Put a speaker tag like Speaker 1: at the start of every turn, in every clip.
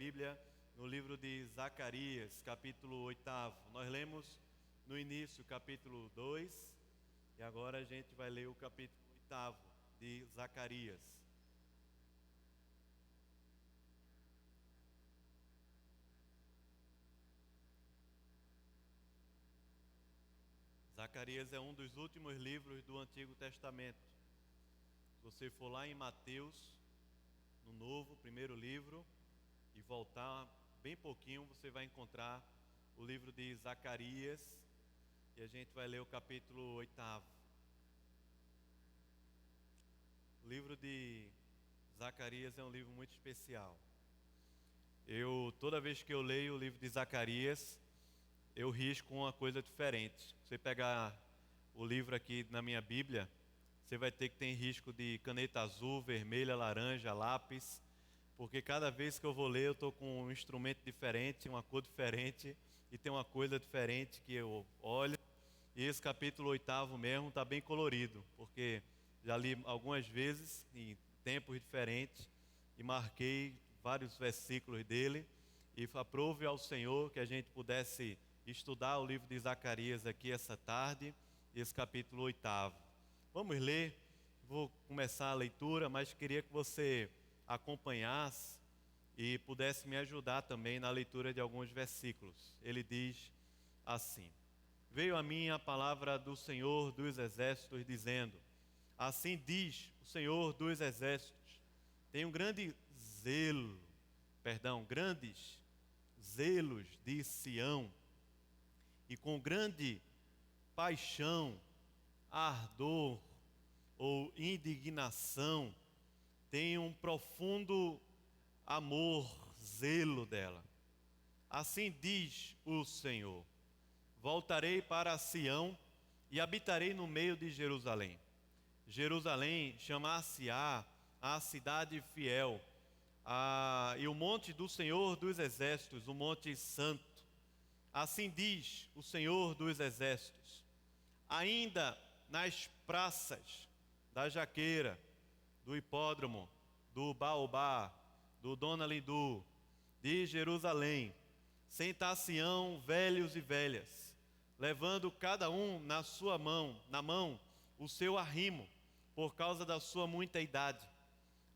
Speaker 1: Bíblia no livro de Zacarias, capítulo 8. Nós lemos no início o capítulo 2 e agora a gente vai ler o capítulo 8 de Zacarias. Zacarias é um dos últimos livros do Antigo Testamento. Se você for lá em Mateus, no Novo, primeiro livro, e voltar bem pouquinho, você vai encontrar o livro de Zacarias, e a gente vai ler o capítulo 8. O livro de Zacarias é um livro muito especial. Toda vez que eu leio o livro de Zacarias, eu risco uma coisa diferente. Você pegar o livro aqui na minha Bíblia, você vai ter que ter risco de caneta azul, vermelha, laranja, lápis, porque cada vez que eu vou ler eu estou com um instrumento diferente, uma cor diferente, e tem uma coisa diferente que eu olho. E esse capítulo 8 mesmo está bem colorido, porque já li algumas vezes, em tempos diferentes, e marquei vários versículos dele, e aprove ao Senhor que a gente pudesse estudar o livro de Zacarias aqui essa tarde, esse capítulo 8. Vamos ler, vou começar a leitura, mas queria que você acompanhasse e pudesse me ajudar também na leitura de alguns versículos. Ele diz assim: Veio a mim a palavra do Senhor dos Exércitos, dizendo: Assim diz o Senhor dos Exércitos, tenho grandes zelos de Sião, e com grande paixão, ardor ou indignação, tenho um profundo amor, zelo dela. Assim diz o Senhor: voltarei para Sião e habitarei no meio de Jerusalém. Jerusalém chamar-se-á a cidade fiel, e o monte do Senhor dos Exércitos, o monte santo. Assim diz o Senhor dos Exércitos: ainda nas praças da Jaqueira, do Hipódromo, do Baobá, do Dona Lindu, de Jerusalém, sentar-se-ão velhos e velhas, levando cada um na mão o seu arrimo, por causa da sua muita idade.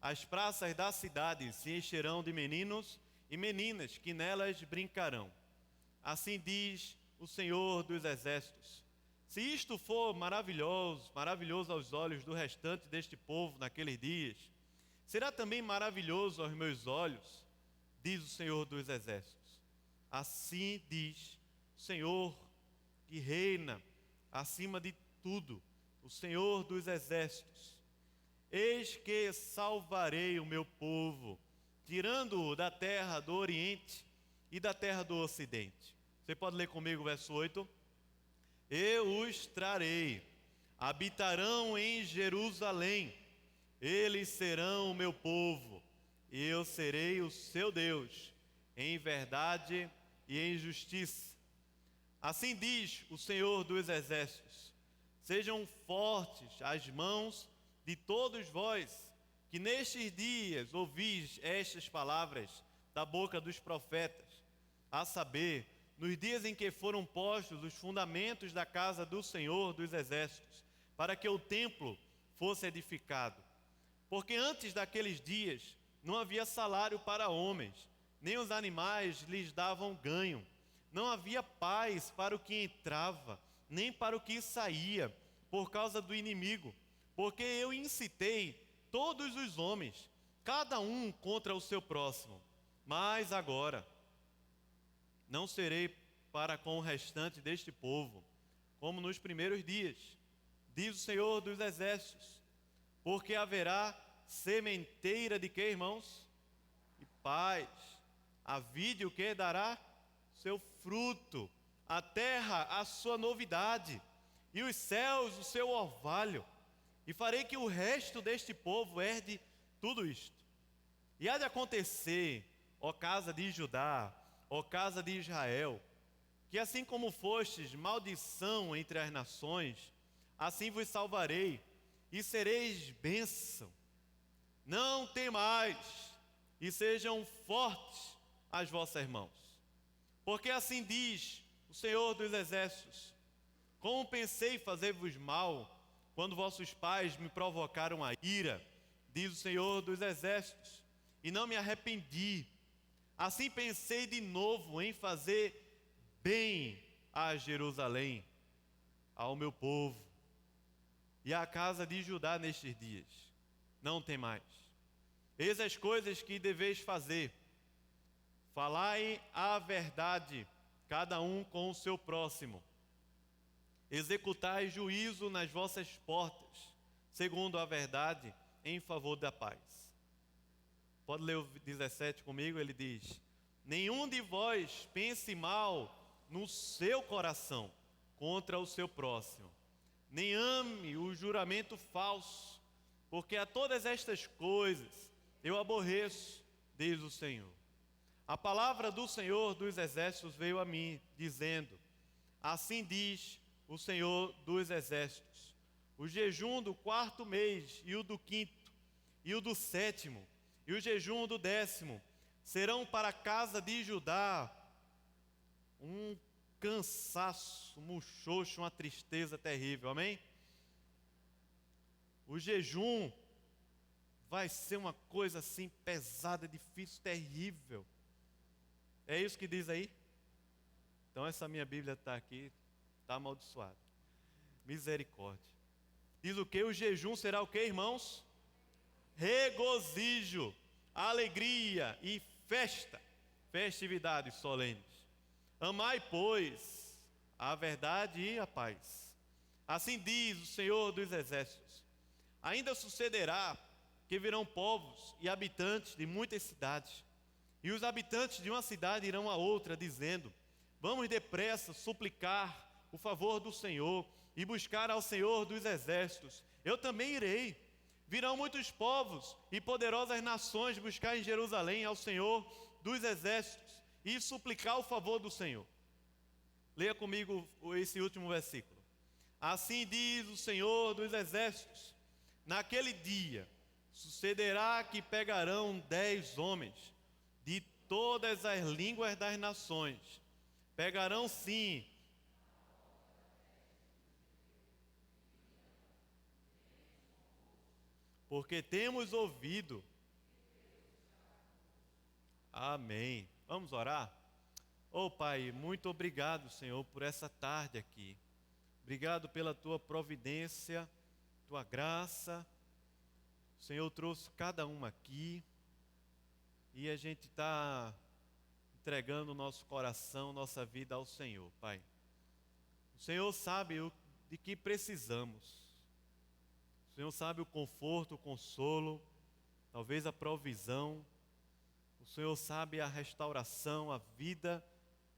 Speaker 1: As praças da cidade se encherão de meninos e meninas que nelas brincarão. Assim diz o Senhor dos Exércitos: se isto for maravilhoso aos olhos do restante deste povo naqueles dias, será também maravilhoso aos meus olhos, diz o Senhor dos Exércitos. Assim diz o Senhor que reina acima de tudo, o Senhor dos Exércitos: eis que salvarei o meu povo, tirando-o da terra do Oriente e da terra do Ocidente. Você pode ler comigo o verso 8? Eu os trarei, habitarão em Jerusalém, eles serão o meu povo, e eu serei o seu Deus, em verdade e em justiça. Assim diz o Senhor dos Exércitos: sejam fortes as mãos de todos vós, que nestes dias ouvis estas palavras da boca dos profetas, a saber, nos dias em que foram postos os fundamentos da casa do Senhor dos Exércitos, para que o templo fosse edificado. Porque antes daqueles dias não havia salário para homens, nem os animais lhes davam ganho. Não havia paz para o que entrava, nem para o que saía, por causa do inimigo. Porque eu incitei todos os homens, cada um contra o seu próximo. Mas agora não serei para com o restante deste povo, como nos primeiros dias, diz o Senhor dos Exércitos, porque haverá sementeira de quê, irmãos? E paz. A vide o que dará? Seu fruto, a terra a sua novidade, e os céus o seu orvalho, e farei que o resto deste povo herde tudo isto. E há de acontecer, ó casa de Judá, ó casa de Israel, que assim como fostes maldição entre as nações, assim vos salvarei, e sereis bênção. Não temais, e sejam fortes, as vossas mãos. Porque assim diz o Senhor dos Exércitos: como pensei fazer-vos mal, quando vossos pais me provocaram a ira, diz o Senhor dos Exércitos, e não me arrependi. Assim pensei de novo em fazer bem a Jerusalém, ao meu povo e à casa de Judá nestes dias. Não temais. Eis as coisas que deveis fazer. Falai a verdade, cada um com o seu próximo. Executai juízo nas vossas portas, segundo a verdade, em favor da paz. Pode ler o 17 comigo? Ele diz: nenhum de vós pense mal no seu coração contra o seu próximo, nem ame o juramento falso, porque a todas estas coisas eu aborreço, diz o Senhor. A palavra do Senhor dos Exércitos veio a mim, dizendo: assim diz o Senhor dos Exércitos: o jejum do 4º mês, e o do 5º, e o do 7º, e o jejum do 10º, serão para a casa de Judá um cansaço, um muxoxo, uma tristeza terrível, amém? O jejum vai ser uma coisa assim pesada, difícil, terrível. É isso que diz aí? Então essa minha Bíblia está aqui, está amaldiçoada. Misericórdia. Diz o que? O jejum será o que, irmãos? Regozijo, alegria e festa, festividades solenes. Amai, pois, a verdade e a paz. Assim diz o Senhor dos Exércitos: ainda sucederá que virão povos e habitantes de muitas cidades, e os habitantes de uma cidade irão a outra, dizendo: vamos depressa suplicar o favor do Senhor e buscar ao Senhor dos Exércitos. Eu também irei. Virão muitos povos e poderosas nações buscar em Jerusalém ao Senhor dos Exércitos e suplicar o favor do Senhor. Leia comigo esse último versículo. Assim diz o Senhor dos Exércitos: naquele dia sucederá que pegarão 10 homens de todas as línguas das nações. Pegarão sim porque temos ouvido. Amém. Vamos orar? Pai, muito obrigado, Senhor, por essa tarde aqui. Obrigado pela tua providência, tua graça. O Senhor trouxe cada um aqui e a gente está entregando o nosso coração, nossa vida ao Senhor, Pai. O Senhor sabe de que precisamos. O Senhor sabe o conforto, o consolo, talvez a provisão. O Senhor sabe a restauração, a vida.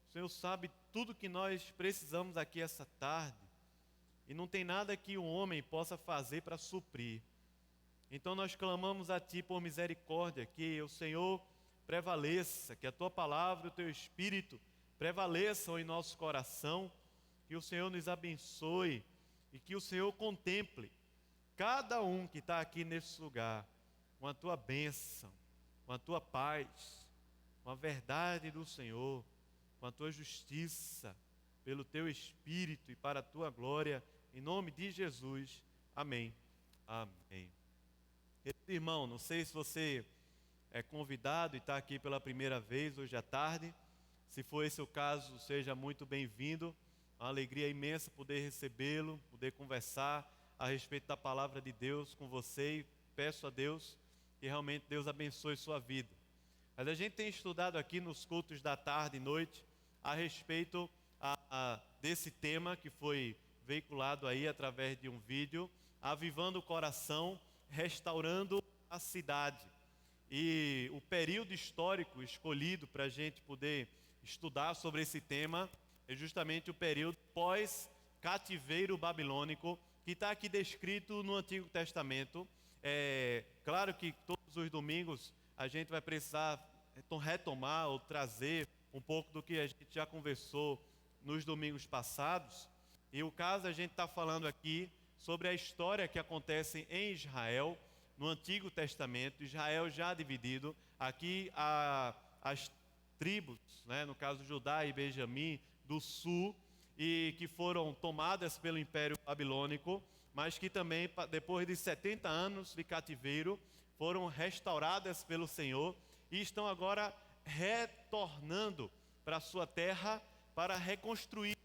Speaker 1: O Senhor sabe tudo que nós precisamos aqui essa tarde. E não tem nada que um homem possa fazer para suprir. Então nós clamamos a Ti por misericórdia, que o Senhor prevaleça, que a Tua palavra e o Teu Espírito prevaleçam em nosso coração, que o Senhor nos abençoe e que o Senhor contemple cada um que está aqui nesse lugar com a Tua bênção, com a Tua paz, com a verdade do Senhor, com a Tua justiça, pelo Teu Espírito e para a Tua glória, em nome de Jesus. Amém. Amém. Irmão, não sei se você é convidado e está aqui pela primeira vez hoje à tarde. Se for esse o caso, seja muito bem-vindo. É uma alegria imensa poder recebê-lo, poder conversar a respeito da palavra de Deus com você, e peço a Deus que realmente Deus abençoe sua vida. Mas a gente tem estudado aqui nos cultos da tarde e noite a respeito desse tema que foi veiculado aí através de um vídeo, avivando o coração, restaurando a cidade. E o período histórico escolhido para a gente poder estudar sobre esse tema é justamente o período pós-cativeiro babilônico, que está aqui descrito no Antigo Testamento. Claro que todos os domingos a gente vai precisar retomar ou trazer um pouco do que a gente já conversou nos domingos passados. E o caso, a gente está falando aqui sobre a história que acontece em Israel, no Antigo Testamento, Israel já dividido. Aqui as tribos, né, no caso Judá e Benjamim, do sul, e que foram tomadas pelo Império Babilônico, mas que também, depois de 70 anos de cativeiro, foram restauradas pelo Senhor e estão agora retornando para a sua terra para reconstruir.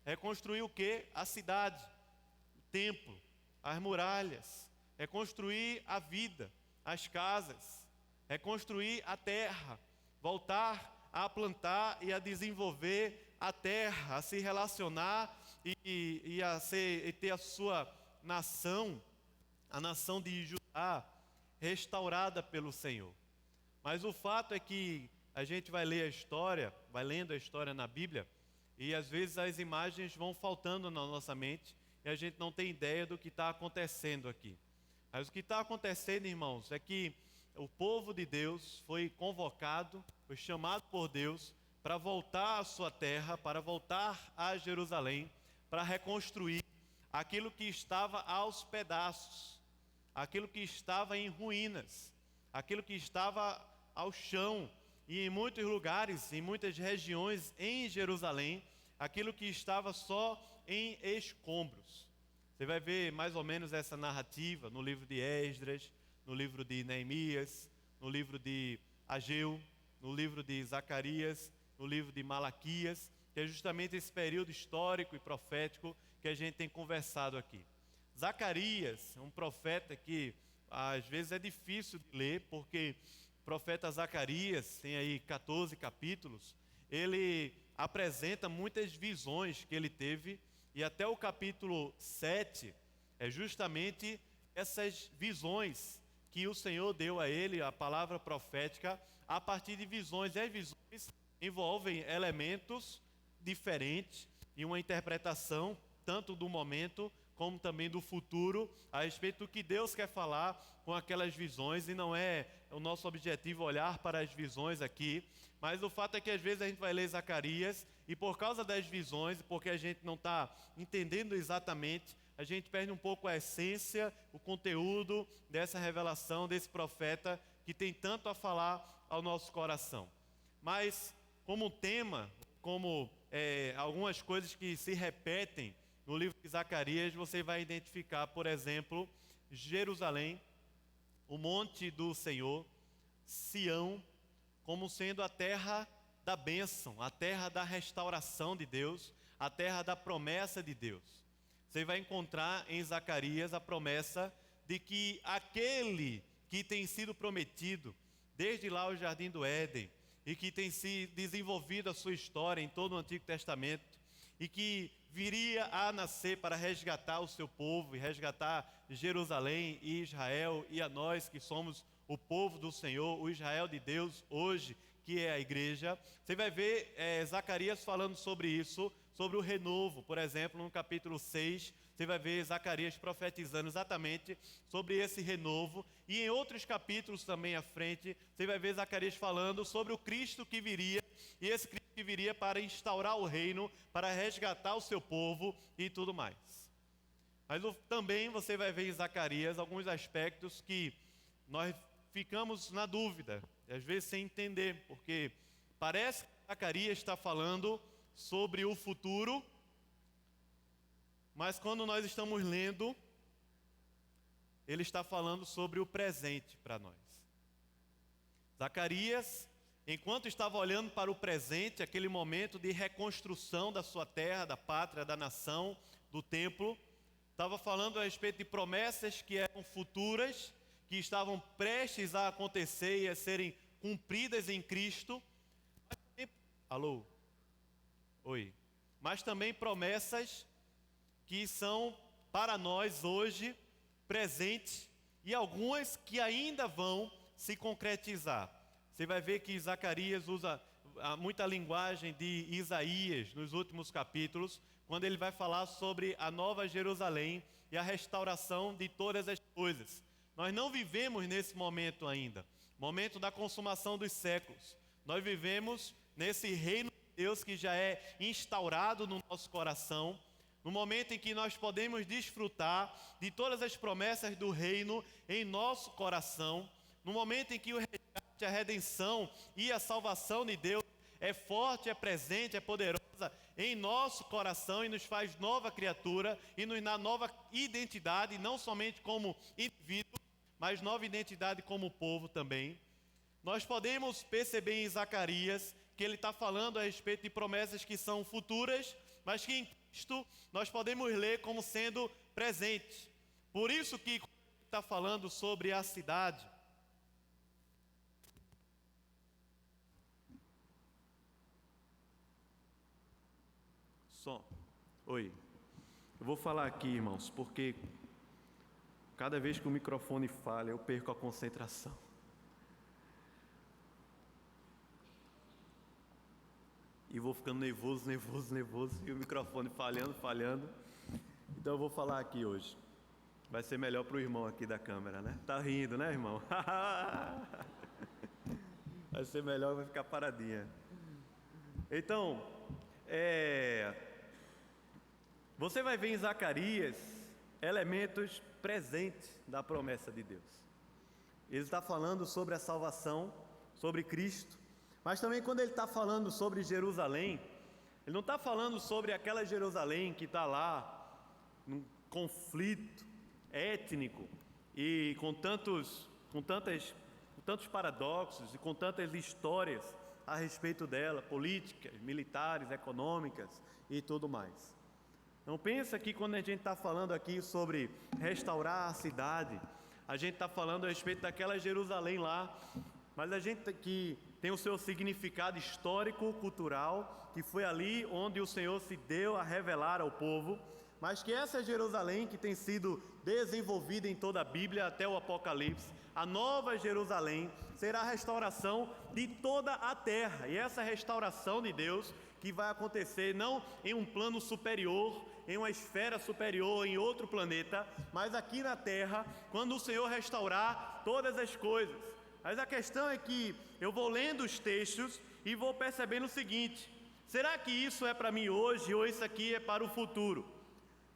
Speaker 1: Reconstruir o quê? A cidade, o templo, as muralhas, reconstruir a vida, as casas, reconstruir a terra, voltar a plantar e a desenvolver a terra, a se relacionar e ter a sua nação, a nação de Judá, restaurada pelo Senhor. Mas o fato é que a gente vai ler a história, vai lendo a história na Bíblia, e às vezes as imagens vão faltando na nossa mente, e a gente não tem ideia do que está acontecendo aqui. Mas o que está acontecendo, irmãos, é que o povo de Deus foi convocado, foi chamado por Deus para voltar à sua terra, para voltar a Jerusalém, para reconstruir aquilo que estava aos pedaços, aquilo que estava em ruínas, aquilo que estava ao chão, e em muitos lugares, em muitas regiões em Jerusalém, aquilo que estava só em escombros. Você vai ver mais ou menos essa narrativa no livro de Esdras, no livro de Neemias, no livro de Ageu, no livro de Zacarias, no livro de Malaquias, que é justamente esse período histórico e profético que a gente tem conversado aqui. Zacarias é um profeta que às vezes é difícil de ler, porque o profeta Zacarias tem aí 14 capítulos, ele apresenta muitas visões que ele teve, e até o capítulo 7 é justamente essas visões que o Senhor deu a ele, a palavra profética, a partir de visões. E as visões envolvem elementos diferentes e uma interpretação tanto do momento como também do futuro, a respeito do que Deus quer falar com aquelas visões. E não é o nosso objetivo olhar para as visões aqui, mas o fato é que às vezes a gente vai ler Zacarias e por causa das visões, porque a gente não está entendendo exatamente, a gente perde um pouco a essência, o conteúdo dessa revelação, desse profeta que tem tanto a falar ao nosso coração. Mas como tema, como algumas coisas que se repetem no livro de Zacarias, você vai identificar, por exemplo, Jerusalém, o monte do Senhor, Sião, como sendo a terra da bênção, a terra da restauração de Deus, a terra da promessa de Deus. Você vai encontrar em Zacarias a promessa de que aquele que tem sido prometido, desde lá o Jardim do Éden, e que tem se desenvolvido a sua história em todo o Antigo Testamento, e que viria a nascer para resgatar o seu povo, e resgatar Jerusalém e Israel, e a nós que somos o povo do Senhor, o Israel de Deus hoje, que é a igreja. Você vai ver Zacarias falando sobre isso, sobre o renovo. Por exemplo, no capítulo 6, você vai ver Zacarias profetizando exatamente sobre esse renovo. E em outros capítulos também à frente, você vai ver Zacarias falando sobre o Cristo que viria, e esse Cristo que viria para instaurar o reino, para resgatar o seu povo e tudo mais. Mas também você vai ver em Zacarias alguns aspectos que nós ficamos na dúvida, e às vezes sem entender, porque parece que Zacarias está falando sobre o futuro, mas quando nós estamos lendo, ele está falando sobre o presente para nós. Zacarias, enquanto estava olhando para o presente, aquele momento de reconstrução da sua terra, da pátria, da nação, do templo, estava falando a respeito de promessas que eram futuras, que estavam prestes a acontecer e a serem cumpridas em Cristo. Alô? Oi. Mas também promessas que são para nós hoje presentes, e algumas que ainda vão se concretizar. Você vai ver que Zacarias usa muita linguagem de Isaías nos últimos capítulos, quando ele vai falar sobre a nova Jerusalém e a restauração de todas as coisas. Nós não vivemos nesse momento ainda, momento da consumação dos séculos. Nós vivemos nesse reino de Deus que já é instaurado no nosso coração, no momento em que nós podemos desfrutar de todas as promessas do reino em nosso coração, no momento em que o resgate, a redenção e a salvação de Deus é forte, é presente, é poderosa em nosso coração e nos faz nova criatura e nos dá nova identidade, não somente como indivíduo, mas nova identidade como povo também. Nós podemos perceber em Zacarias que ele está falando a respeito de promessas que são futuras, mas que em Cristo nós podemos ler como sendo presentes. Por isso que está falando sobre a cidade. Oi. Eu vou falar aqui, irmãos, porque cada vez que o microfone falha, eu perco a concentração. E vou ficando nervoso, e o microfone falhando. Então eu vou falar aqui hoje. Vai ser melhor para o irmão aqui da câmera, né? Tá rindo, né, irmão? Vai ser melhor, vai ficar paradinha. Então, você vai ver em Zacarias elementos presentes da promessa de Deus. Ele está falando sobre a salvação, sobre Cristo, mas também quando ele está falando sobre Jerusalém, ele não está falando sobre aquela Jerusalém que está lá, num conflito étnico e com tantos paradoxos e com tantas histórias a respeito dela, políticas, militares, econômicas e tudo mais. Não pensa que quando a gente está falando aqui sobre restaurar a cidade, a gente está falando a respeito daquela Jerusalém lá, mas a gente que tem o seu significado histórico, cultural, que foi ali onde o Senhor se deu a revelar ao povo, mas que essa Jerusalém que tem sido desenvolvida em toda a Bíblia até o Apocalipse, a nova Jerusalém, será a restauração de toda a terra, e essa restauração de Deus que vai acontecer não em um plano superior, em uma esfera superior, em outro planeta, mas aqui na terra, quando o Senhor restaurar todas as coisas. Mas a questão é que eu vou lendo os textos e vou percebendo o seguinte: será que isso é para mim hoje ou isso aqui é para o futuro?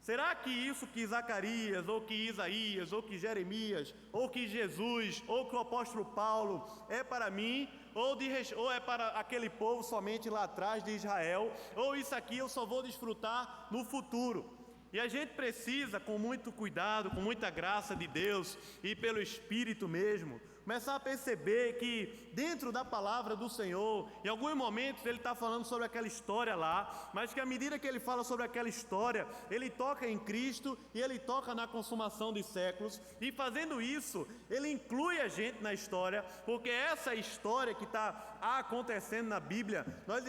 Speaker 1: Será que isso que Zacarias, ou que Isaías, ou que Jeremias, ou que Jesus, ou que o apóstolo Paulo é para mim, ou é para aquele povo somente lá atrás de Israel, ou isso aqui eu só vou desfrutar no futuro? E a gente precisa, com muito cuidado, com muita graça de Deus e pelo Espírito mesmo, começar a perceber que dentro da palavra do Senhor, em alguns momentos ele está falando sobre aquela história lá, mas que à medida que ele fala sobre aquela história, ele toca em Cristo e ele toca na consumação de séculos, e fazendo isso, ele inclui a gente na história, porque essa história que está acontecendo na Bíblia,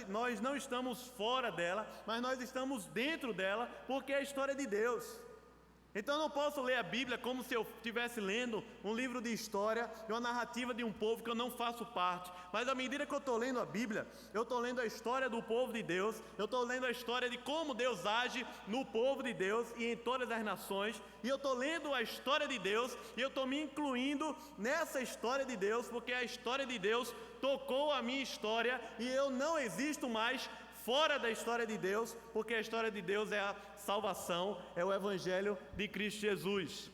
Speaker 1: nós não estamos fora dela, mas nós estamos dentro dela, porque é a história de Deus. Então eu não posso ler a Bíblia como se eu estivesse lendo um livro de história e uma narrativa de um povo que eu não faço parte. Mas à medida que eu estou lendo a Bíblia, eu estou lendo a história do povo de Deus, eu estou lendo a história de como Deus age no povo de Deus e em todas as nações, e eu estou lendo a história de Deus e eu estou me incluindo nessa história de Deus, porque a história de Deus tocou a minha história e eu não existo mais fora da história de Deus, porque a história de Deus é a salvação, é o Evangelho de Cristo Jesus.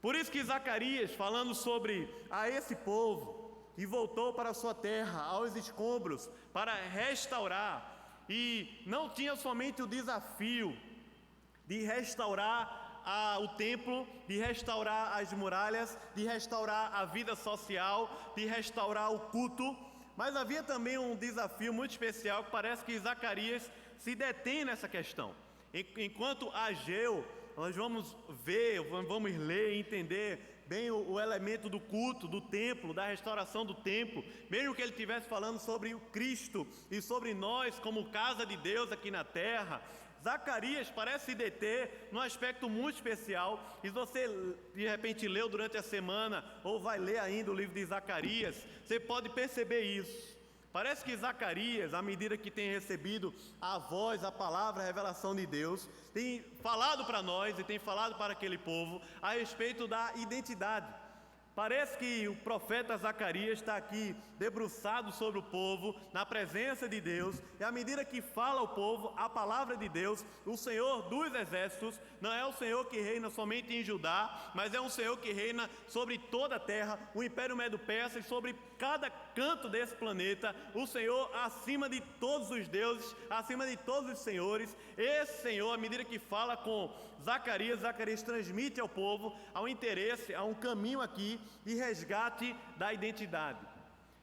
Speaker 1: Por isso que Zacarias, falando sobre a esse povo, e voltou para a sua terra, aos escombros, para restaurar, e não tinha somente o desafio de restaurar o templo, de restaurar as muralhas, de restaurar a vida social, de restaurar o culto, mas havia também um desafio muito especial que parece que Zacarias se detém nessa questão. Enquanto Ageu, nós vamos ver, vamos ler e entender bem o elemento do culto, do templo, da restauração do templo, mesmo que ele estivesse falando sobre o Cristo e sobre nós como casa de Deus aqui na terra, Zacarias parece se deter num aspecto muito especial. E se você de repente leu durante a semana ou vai ler ainda o livro de Zacarias, você pode perceber isso. Parece que Zacarias, à medida que tem recebido a voz, a palavra, a revelação de Deus, tem falado para nós e tem falado para aquele povo a respeito da identidade. Parece que o profeta Zacarias está aqui debruçado sobre o povo, na presença de Deus, e à medida que fala ao povo a palavra de Deus, o Senhor dos exércitos não é o Senhor que reina somente em Judá, mas é um Senhor que reina sobre toda a terra, o Império Medo-Persa, e sobre cada canto desse planeta, o Senhor acima de todos os deuses, acima de todos os senhores. Esse Senhor, à medida que fala com Zacarias, Zacarias transmite ao povo, ao interesse, a um caminho aqui de resgate da identidade.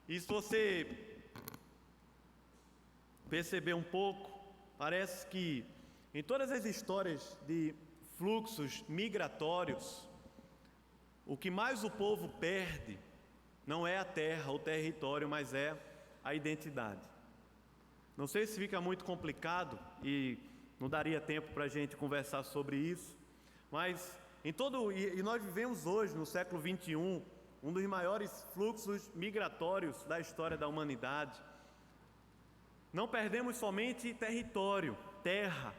Speaker 1: E se você perceber um pouco, parece que em todas as histórias de fluxos migratórios, o que mais o povo perde não é a terra, o território, mas é a identidade. Não sei se fica muito complicado e não daria tempo para a gente conversar sobre isso, mas nós vivemos hoje, no século 21, um dos maiores fluxos migratórios da história da humanidade. Não perdemos somente território, terra,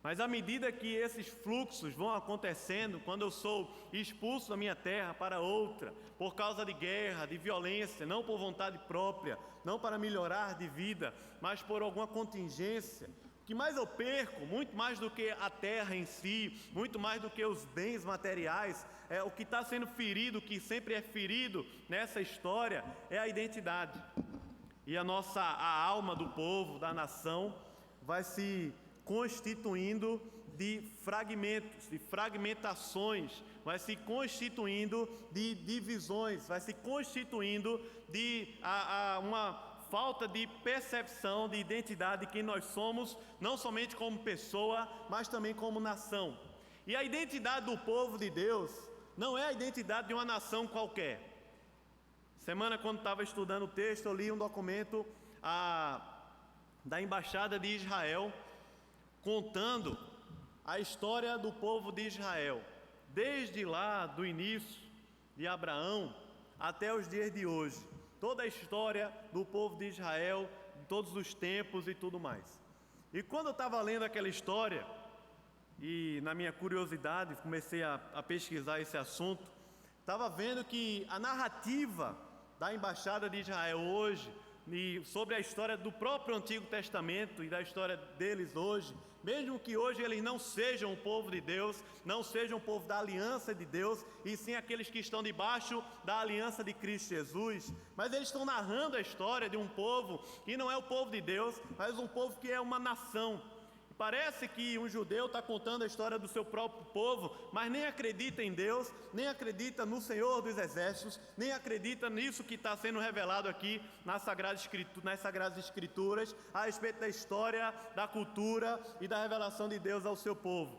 Speaker 1: mas à medida que esses fluxos vão acontecendo, quando eu sou expulso da minha terra para outra, por causa de guerra, de violência, não por vontade própria, não para melhorar de vida, mas por alguma contingência, o que mais eu perco, muito mais do que a terra em si, muito mais do que os bens materiais, o que está sendo ferido, o que sempre é ferido nessa história, é a identidade. E a alma do povo, da nação, vai se constituindo de fragmentos, de fragmentações, vai se constituindo de divisões, vai se constituindo de uma falta de percepção de identidade de quem nós somos, não somente como pessoa, mas também como nação. E a identidade do povo de Deus não é a identidade de uma nação qualquer. Semana, quando estava estudando o texto, eu li um documento da Embaixada de Israel, contando a história do povo de Israel, desde lá do início de Abraão até os dias de hoje, toda a história do povo de Israel, de todos os tempos e tudo mais. E quando eu estava lendo aquela história, e na minha curiosidade comecei a pesquisar esse assunto, estava vendo que a narrativa da Embaixada de Israel hoje, e sobre a história do próprio Antigo Testamento e da história deles hoje, mesmo que hoje eles não sejam o povo de Deus, não sejam o povo da aliança de Deus, e sim aqueles que estão debaixo da aliança de Cristo Jesus, mas eles estão narrando a história de um povo que não é o povo de Deus, mas um povo que é uma nação. Parece que um judeu está contando a história do seu próprio povo, mas nem acredita em Deus, nem acredita no Senhor dos Exércitos, nem acredita nisso que está sendo revelado aqui nas Sagradas Escrituras, a respeito da história, da cultura e da revelação de Deus ao seu povo.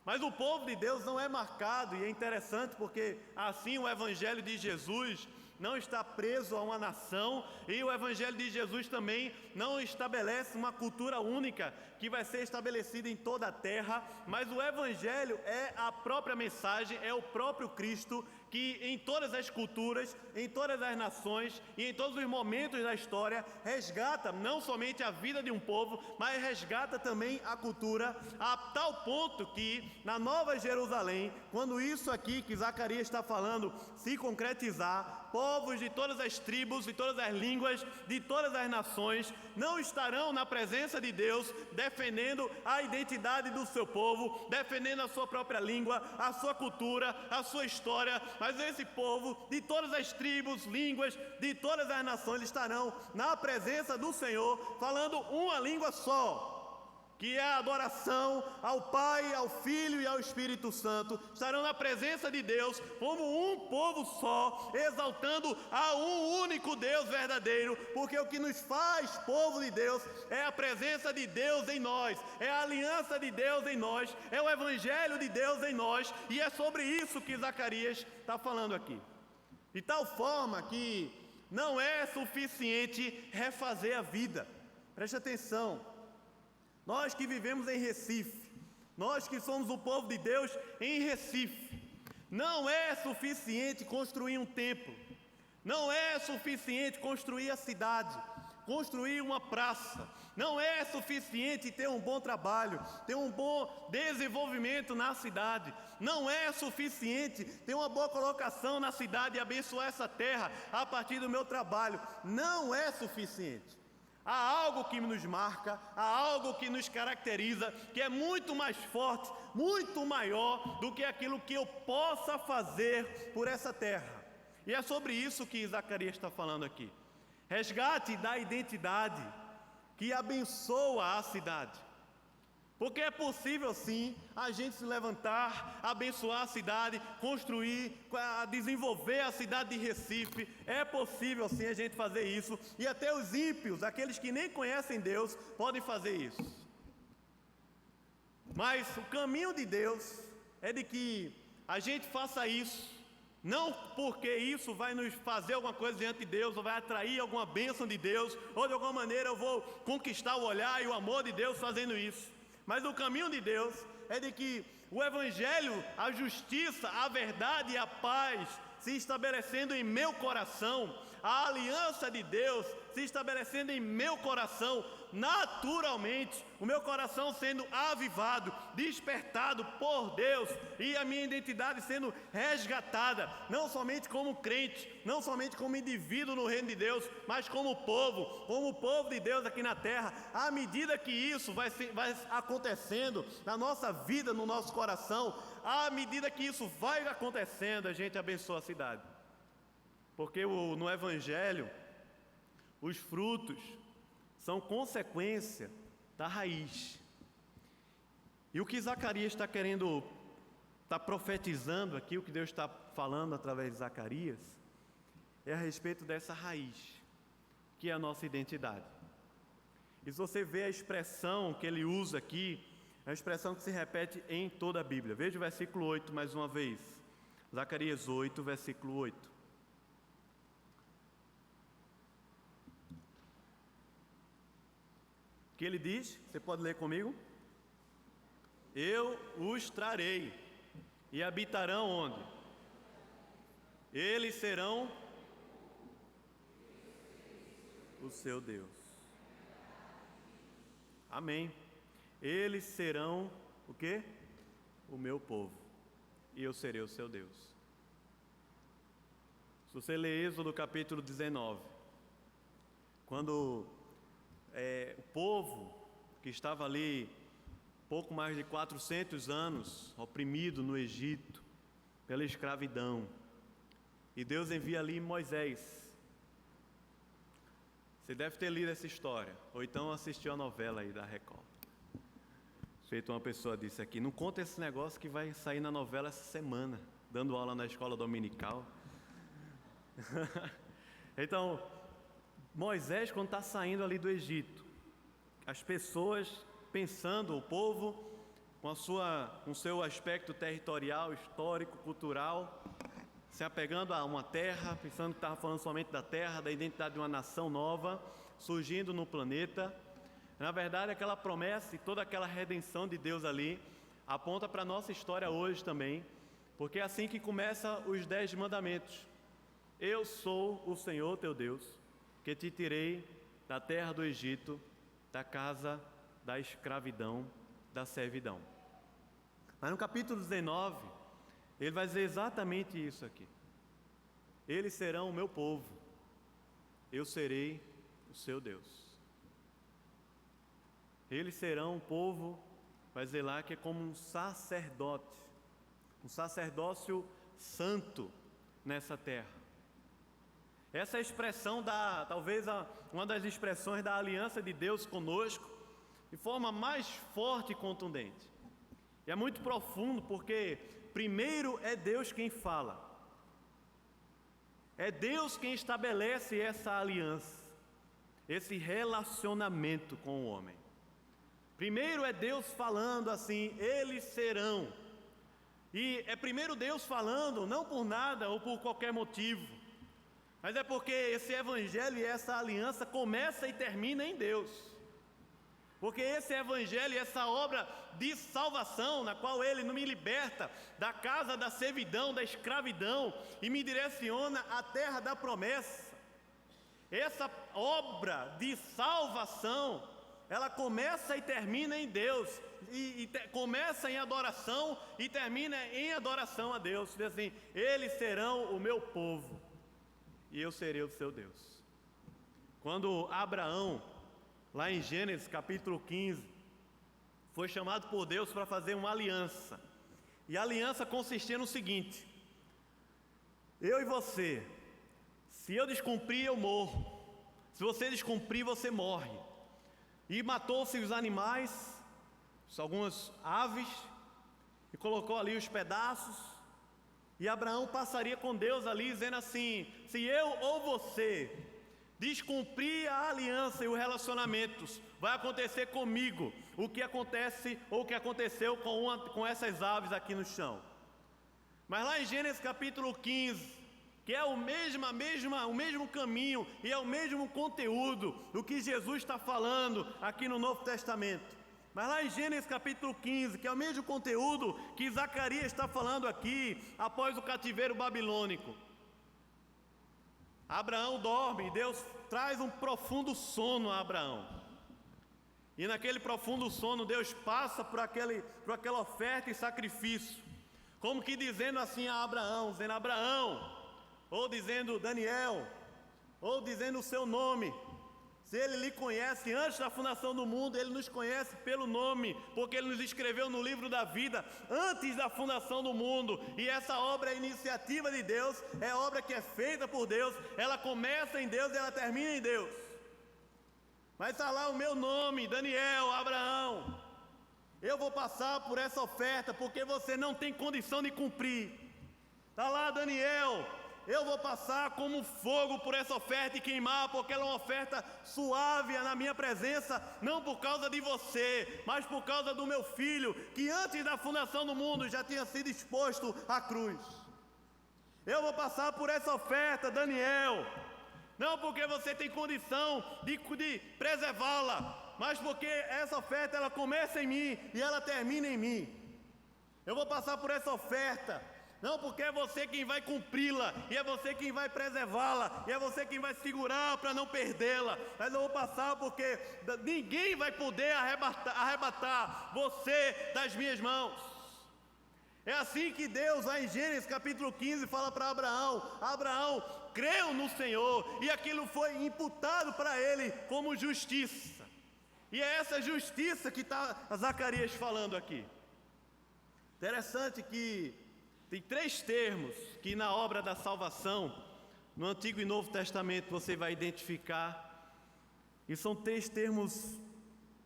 Speaker 1: Mas o povo de Deus não é marcado, e é interessante porque assim o Evangelho de Jesus não está preso a uma nação, e o Evangelho de Jesus também não estabelece uma cultura única que vai ser estabelecida em toda a terra, mas o Evangelho é a própria mensagem, é o próprio Cristo que em todas as culturas, em todas as nações e em todos os momentos da história resgata não somente a vida de um povo, mas resgata também a cultura, a tal ponto que na Nova Jerusalém, quando isso aqui que Zacarias está falando se concretizar, povos de todas as tribos, de todas as línguas, de todas as nações não estarão na presença de Deus defendendo a identidade do seu povo, defendendo a sua própria língua, a sua cultura, a sua história, mas esse povo de todas as tribos, línguas, de todas as nações estarão na presença do Senhor, falando uma língua só, que é a adoração ao Pai, ao Filho e ao Espírito Santo. Estarão na presença de Deus como um povo só, exaltando a um único Deus verdadeiro, porque o que nos faz povo de Deus é a presença de Deus em nós, é a aliança de Deus em nós, é o Evangelho de Deus em nós, e é sobre isso que Zacarias está falando aqui. De tal forma que não é suficiente refazer a vida. Preste atenção. Nós que vivemos em Recife, nós que somos o povo de Deus em Recife, não é suficiente construir um templo, não é suficiente construir a cidade, construir uma praça, não é suficiente ter um bom trabalho, ter um bom desenvolvimento na cidade, não é suficiente ter uma boa colocação na cidade e abençoar essa terra a partir do meu trabalho, não é suficiente. Há algo que nos marca, há algo que nos caracteriza, que é muito mais forte, muito maior do que aquilo que eu possa fazer por essa terra. E é sobre isso que Zacarias está falando aqui. resgate da identidade que abençoa a cidade. Porque é possível sim a gente se levantar, abençoar a cidade, construir, desenvolver a cidade de Recife. É possível sim a gente fazer isso. E até os ímpios, aqueles que nem conhecem Deus, podem fazer isso. Mas o caminho de Deus é de que a gente faça isso, não porque isso vai nos fazer alguma coisa diante de Deus, ou vai atrair alguma bênção de Deus, ou de alguma maneira eu vou conquistar o olhar e o amor de Deus fazendo isso. Mas o caminho de Deus é de que o Evangelho, a justiça, a verdade e a paz se estabelecendo em meu coração, a aliança de Deus se estabelecendo em meu coração, naturalmente, o meu coração sendo avivado, despertado por Deus e a minha identidade sendo resgatada, não somente como crente, não somente como indivíduo no reino de Deus, mas como povo de Deus aqui na terra. À medida que isso vai acontecendo na nossa vida, no nosso coração, à medida que isso vai acontecendo, a gente abençoa a cidade. Porque no Evangelho, os frutos são consequência da raiz. E o que Zacarias está querendo, está profetizando aqui, o que Deus está falando através de Zacarias, é a respeito dessa raiz, que é a nossa identidade. E se você vê a expressão que ele usa aqui, é uma expressão que se repete em toda a Bíblia. Veja o versículo 8 mais uma vez. Zacarias 8, versículo 8. O que ele diz? Você pode ler comigo? Eu os trarei e habitarão onde? Eles serão o seu Deus. Amém. Eles serão o quê? O meu povo. E eu serei o seu Deus. Se você ler Êxodo capítulo 19, quando o povo que estava ali pouco mais de 400 anos oprimido no Egito pela escravidão, e Deus envia ali Moisés. Você deve ter lido essa história, ou então assistiu a novela aí da Record. Feito uma pessoa disse aqui, não conta esse negócio que vai sair na novela essa semana, dando aula na escola dominical. Então, Moisés, quando está saindo ali do Egito, as pessoas pensando, o povo com o seu aspecto territorial, histórico, cultural, se apegando a uma terra, pensando que estava falando somente da terra, da identidade de uma nação nova, surgindo no planeta. Na verdade, aquela promessa e toda aquela redenção de Deus ali aponta para a nossa história hoje também, porque é assim que começa os 10 mandamentos. Eu sou o Senhor teu Deus, que te tirei da terra do Egito, da casa da escravidão, da servidão. Mas no capítulo 19, ele vai dizer exatamente isso aqui. Eles serão o meu povo, eu serei o seu Deus. Eles serão um povo, vai dizer lá, que é como um sacerdote, um sacerdócio santo nessa terra. Essa é a expressão talvez uma das expressões da aliança de Deus conosco, de forma mais forte e contundente. E é muito profundo, porque primeiro é Deus quem fala. É Deus quem estabelece essa aliança, esse relacionamento com o homem. Primeiro é Deus falando assim, eles serão. E é primeiro Deus falando, não por nada ou por qualquer motivo, mas é porque esse evangelho e essa aliança começa e termina em Deus. Porque esse evangelho e essa obra de salvação, na qual Ele me liberta da casa da servidão, da escravidão, e me direciona à terra da promessa. Essa obra de salvação, ela começa e termina em Deus, começa em adoração e termina em adoração a Deus. Diz assim, eles serão o meu povo e eu serei o seu Deus. Quando Abraão, lá em Gênesis capítulo 15, foi chamado por Deus para fazer uma aliança, e a aliança consistia no seguinte: eu e você, se eu descumprir eu morro,
Speaker 2: Se você descumprir, você morre. E matou-se os animais, algumas aves, e colocou ali os pedaços. E Abraão passaria com Deus ali, dizendo assim: se eu ou você descumprir a aliança e os relacionamentos, vai acontecer comigo o que acontece ou o que aconteceu com essas aves aqui no chão. Mas lá em Gênesis capítulo 15, que é o mesmo caminho e é o mesmo conteúdo do que Jesus está falando aqui no Novo Testamento. Mas lá em Gênesis capítulo 15, que é o mesmo conteúdo que Zacarias está falando aqui após o cativeiro babilônico. Abraão dorme e Deus traz um profundo sono a Abraão. E naquele profundo sono Deus passa por aquela oferta e sacrifício, como que dizendo assim a Abraão, dizendo Abraão, ou dizendo Daniel, ou dizendo o seu nome. Se ele lhe conhece antes da fundação do mundo, ele nos conhece pelo nome, porque ele nos escreveu no livro da vida antes da fundação do mundo. E essa obra é iniciativa de Deus, é obra que é feita por Deus, ela começa em Deus e ela termina em Deus. Mas está lá o meu nome, Daniel, Abraão. Eu vou passar por essa oferta porque você não tem condição de cumprir. Está lá Daniel, eu vou passar como fogo por essa oferta e queimar, porque ela é uma oferta suave na minha presença, não por causa de você, mas por causa do meu filho, que antes da fundação do mundo já tinha sido exposto à cruz. Eu vou passar por essa oferta, Daniel, não porque você tem condição de preservá-la, mas porque essa oferta ela começa em mim e ela termina em mim. Eu vou passar por essa oferta, não porque é você quem vai cumpri-la, e é você quem vai preservá-la, e é você quem vai segurar para não perdê-la, mas eu vou passar porque ninguém vai poder arrebatar você das minhas mãos. É assim que Deus, lá em Gênesis capítulo 15, fala para Abraão: Abraão creu no Senhor, e aquilo foi imputado para ele como justiça. E é essa justiça que está Zacarias falando aqui. Interessante que tem 3 termos que na obra da salvação, no Antigo e Novo Testamento, você vai identificar. E são 3 termos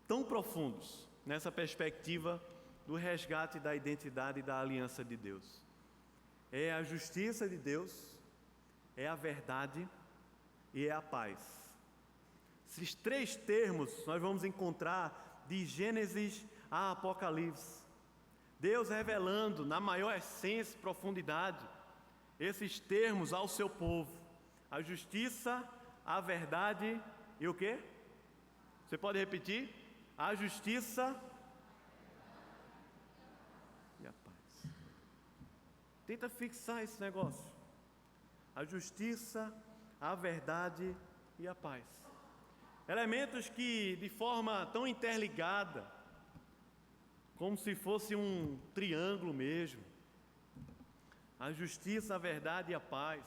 Speaker 2: tão profundos nessa perspectiva do resgate da identidade e da aliança de Deus. É a justiça de Deus, é a verdade e é a paz. Esses 3 termos nós vamos encontrar de Gênesis a Apocalipse. Deus revelando na maior essência e profundidade esses termos ao seu povo: a justiça, a verdade e o quê? Você pode repetir? A justiça e a paz. Tenta fixar esse negócio. A justiça, a verdade e a paz. Elementos que de forma tão interligada, como se fosse um triângulo mesmo. A justiça, a verdade e a paz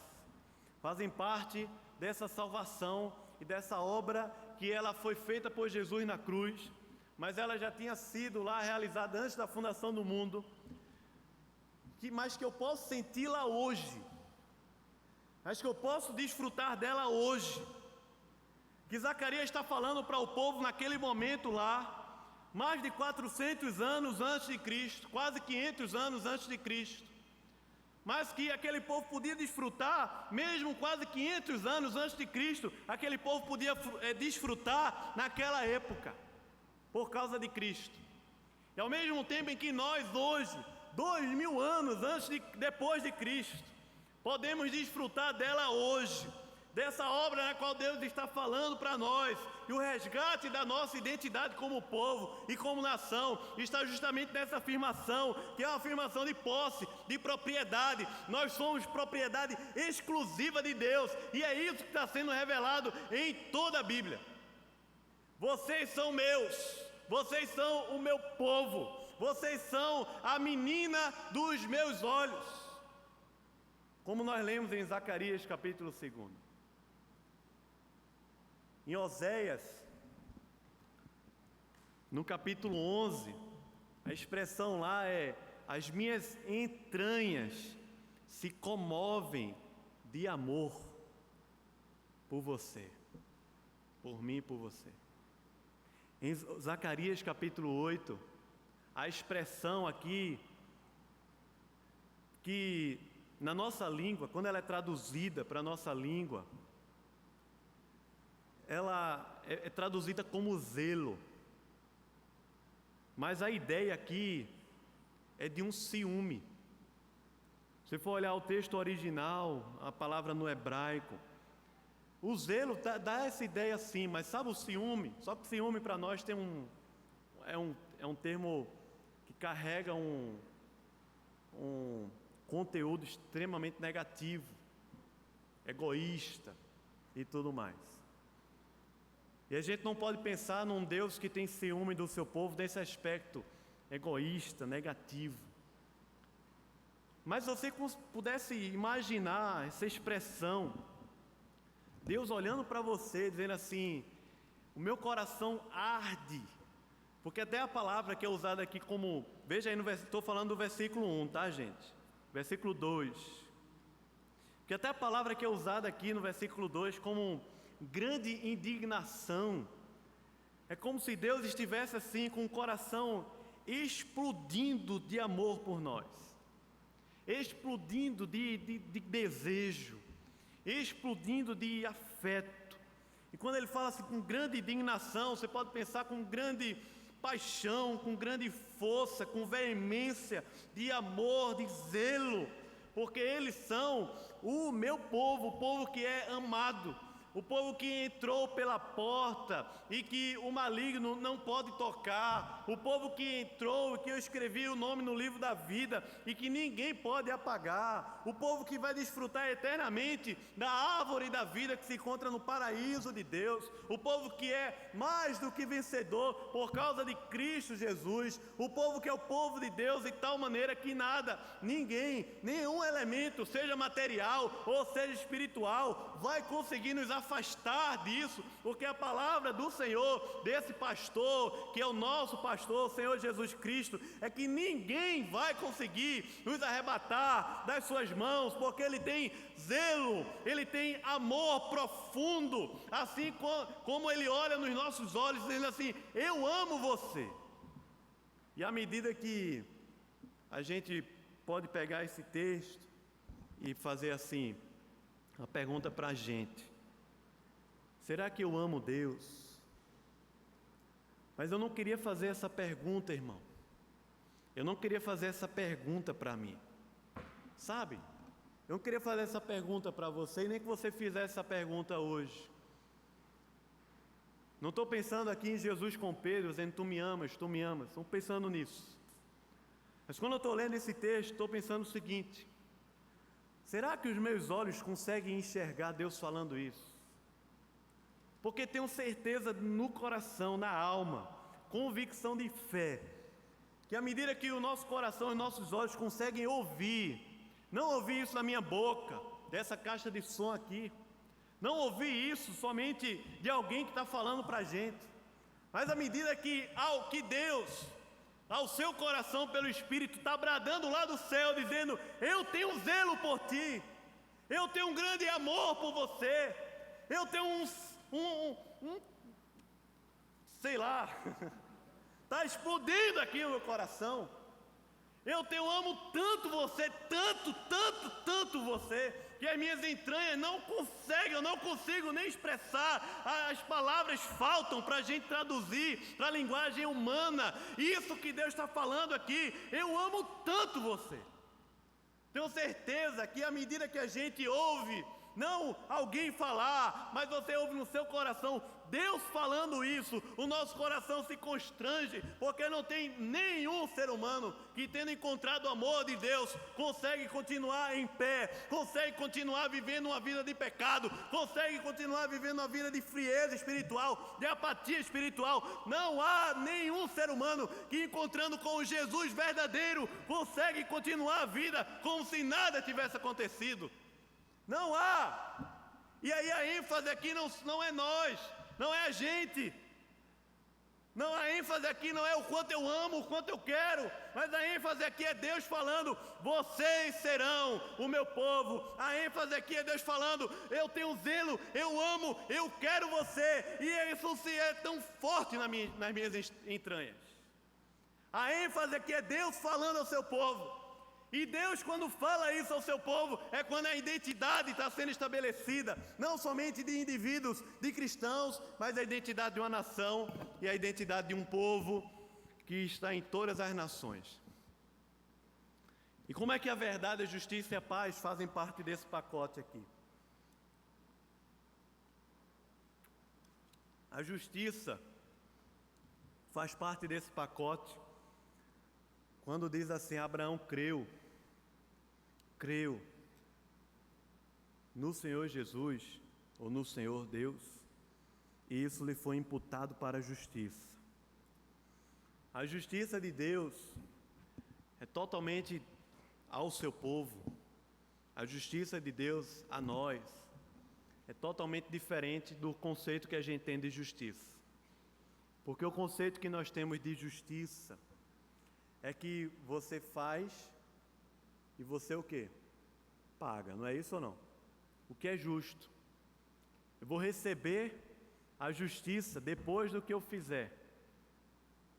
Speaker 2: fazem parte dessa salvação e dessa obra que ela foi feita por Jesus na cruz, mas ela já tinha sido lá realizada antes da fundação do mundo, mas que eu posso senti-la hoje, mas que eu posso desfrutar dela hoje. Que Zacarias está falando para o povo naquele momento lá, mais de 400 anos antes de Cristo, quase 500 anos antes de Cristo, mas que aquele povo podia desfrutar, mesmo quase 500 anos antes de Cristo, aquele povo podia desfrutar naquela época, por causa de Cristo. E ao mesmo tempo em que nós hoje, 2000 anos depois de Cristo, podemos desfrutar dela hoje, dessa obra na qual Deus está falando para nós, e o resgate da nossa identidade como povo e como nação está justamente nessa afirmação, que é uma afirmação de posse, de propriedade. Nós somos propriedade exclusiva de Deus, e é isso que está sendo revelado em toda a Bíblia. Vocês são meus, vocês são o meu povo, vocês são a menina dos meus olhos, como nós lemos em Zacarias capítulo 2. Em Oséias, no capítulo 11, a expressão lá é: as minhas entranhas se comovem de amor por você. por mim e por você. Em Zacarias capítulo 8, a expressão aqui, que na nossa língua, quando ela é traduzida para a nossa língua, ela é traduzida como zelo. Mas a ideia aqui é de um ciúme. Se for olhar o texto original, a palavra no hebraico, o zelo dá essa ideia sim, mas sabe o ciúme? Só que ciúme para nós tem é um termo que carrega um conteúdo extremamente negativo, egoísta e tudo mais. E a gente não pode pensar num Deus que tem ciúme do seu povo desse aspecto egoísta, negativo. Mas se você pudesse imaginar essa expressão, Deus olhando para você, dizendo assim: o meu coração arde, porque até a palavra que é usada aqui como, veja aí, estou falando do versículo 1, tá gente? Versículo 2, porque até a palavra que é usada aqui no versículo 2 como grande indignação, é como se Deus estivesse assim com o coração explodindo de amor por nós, explodindo de desejo, explodindo de afeto. E quando ele fala assim com grande indignação, você pode pensar com grande paixão, com grande força, com veemência de amor, de zelo, porque eles são o meu povo, o povo que é amado, o povo que entrou pela porta e que o maligno não pode tocar, o povo que entrou, que eu escrevi o nome no livro da vida e que ninguém pode apagar, o povo que vai desfrutar eternamente da árvore da vida que se encontra no paraíso de Deus, o povo que é mais do que vencedor por causa de Cristo Jesus, o povo que é o povo de Deus de tal maneira que nada, ninguém, nenhum elemento, seja material ou seja espiritual, vai conseguir nos afastar disso, porque a palavra do Senhor, desse pastor, que é o nosso pastor, o Senhor Jesus Cristo, é que ninguém vai conseguir nos arrebatar das suas mãos, porque Ele tem zelo, Ele tem amor profundo, assim como Ele olha nos nossos olhos, dizendo assim: eu amo você. E à medida que a gente pode pegar esse texto e fazer assim, uma pergunta para a gente: será que eu amo Deus? Mas eu não queria fazer essa pergunta, irmão. Eu não queria fazer essa pergunta para mim. Sabe? Eu não queria fazer essa pergunta para você, e nem que você fizesse essa pergunta hoje. Não estou pensando aqui em Jesus com Pedro, dizendo: tu me amas, tu me amas. Estou pensando nisso. Mas quando eu estou lendo esse texto, estou pensando o seguinte: será que os meus olhos conseguem enxergar Deus falando isso? Porque tenho certeza no coração, na alma, convicção de fé, que à medida que o nosso coração e nossos olhos conseguem ouvir, não ouvir isso na minha boca, dessa caixa de som aqui, não ouvir isso somente de alguém que está falando para a gente, mas à medida que Deus, ao seu coração pelo Espírito, está bradando lá do céu, dizendo: eu tenho zelo por ti, eu tenho um grande amor por você, eu tenho sei lá, está explodindo aqui no meu coração. Eu amo tanto você, tanto você, que as minhas entranhas não conseguem, eu não consigo nem expressar, as palavras faltam para a gente traduzir para a linguagem humana, isso que Deus está falando aqui. Eu amo tanto você. Tenho certeza que à medida que a gente ouve, não alguém falar, mas você ouve no seu coração Deus falando isso, o nosso coração se constrange, porque não tem nenhum ser humano que, tendo encontrado o amor de Deus, consegue continuar em pé, consegue continuar vivendo uma vida de pecado, consegue continuar vivendo uma vida de frieza espiritual, de apatia espiritual. Não há nenhum ser humano que, encontrando com o Jesus verdadeiro, consegue continuar a vida como se nada tivesse acontecido. Não há. E aí a ênfase aqui não é nós, não é a gente, não há ênfase aqui não é o quanto eu amo, o quanto eu quero, mas a ênfase aqui é Deus falando: vocês serão o meu povo. A ênfase aqui é Deus falando: eu tenho zelo, eu amo, eu quero você. E isso se é tão forte nas minhas entranhas. A ênfase aqui é Deus falando ao seu povo. E Deus, quando fala isso ao seu povo, é quando a identidade está sendo estabelecida, não somente de indivíduos, de cristãos, mas a identidade de uma nação e a identidade de um povo que está em todas as nações. E como é que a verdade, a justiça e a paz fazem parte desse pacote aqui? A justiça faz parte desse pacote quando diz assim: Abraão creu no Senhor Jesus, ou no Senhor Deus, e isso lhe foi imputado para a justiça. A justiça de Deus é totalmente ao seu povo. A justiça de Deus a nós é totalmente diferente do conceito que a gente tem de justiça. Porque o conceito que nós temos de justiça é que você faz e você o quê? Paga, não é isso ou não? O que é justo? Eu vou receber a justiça depois do que eu fizer.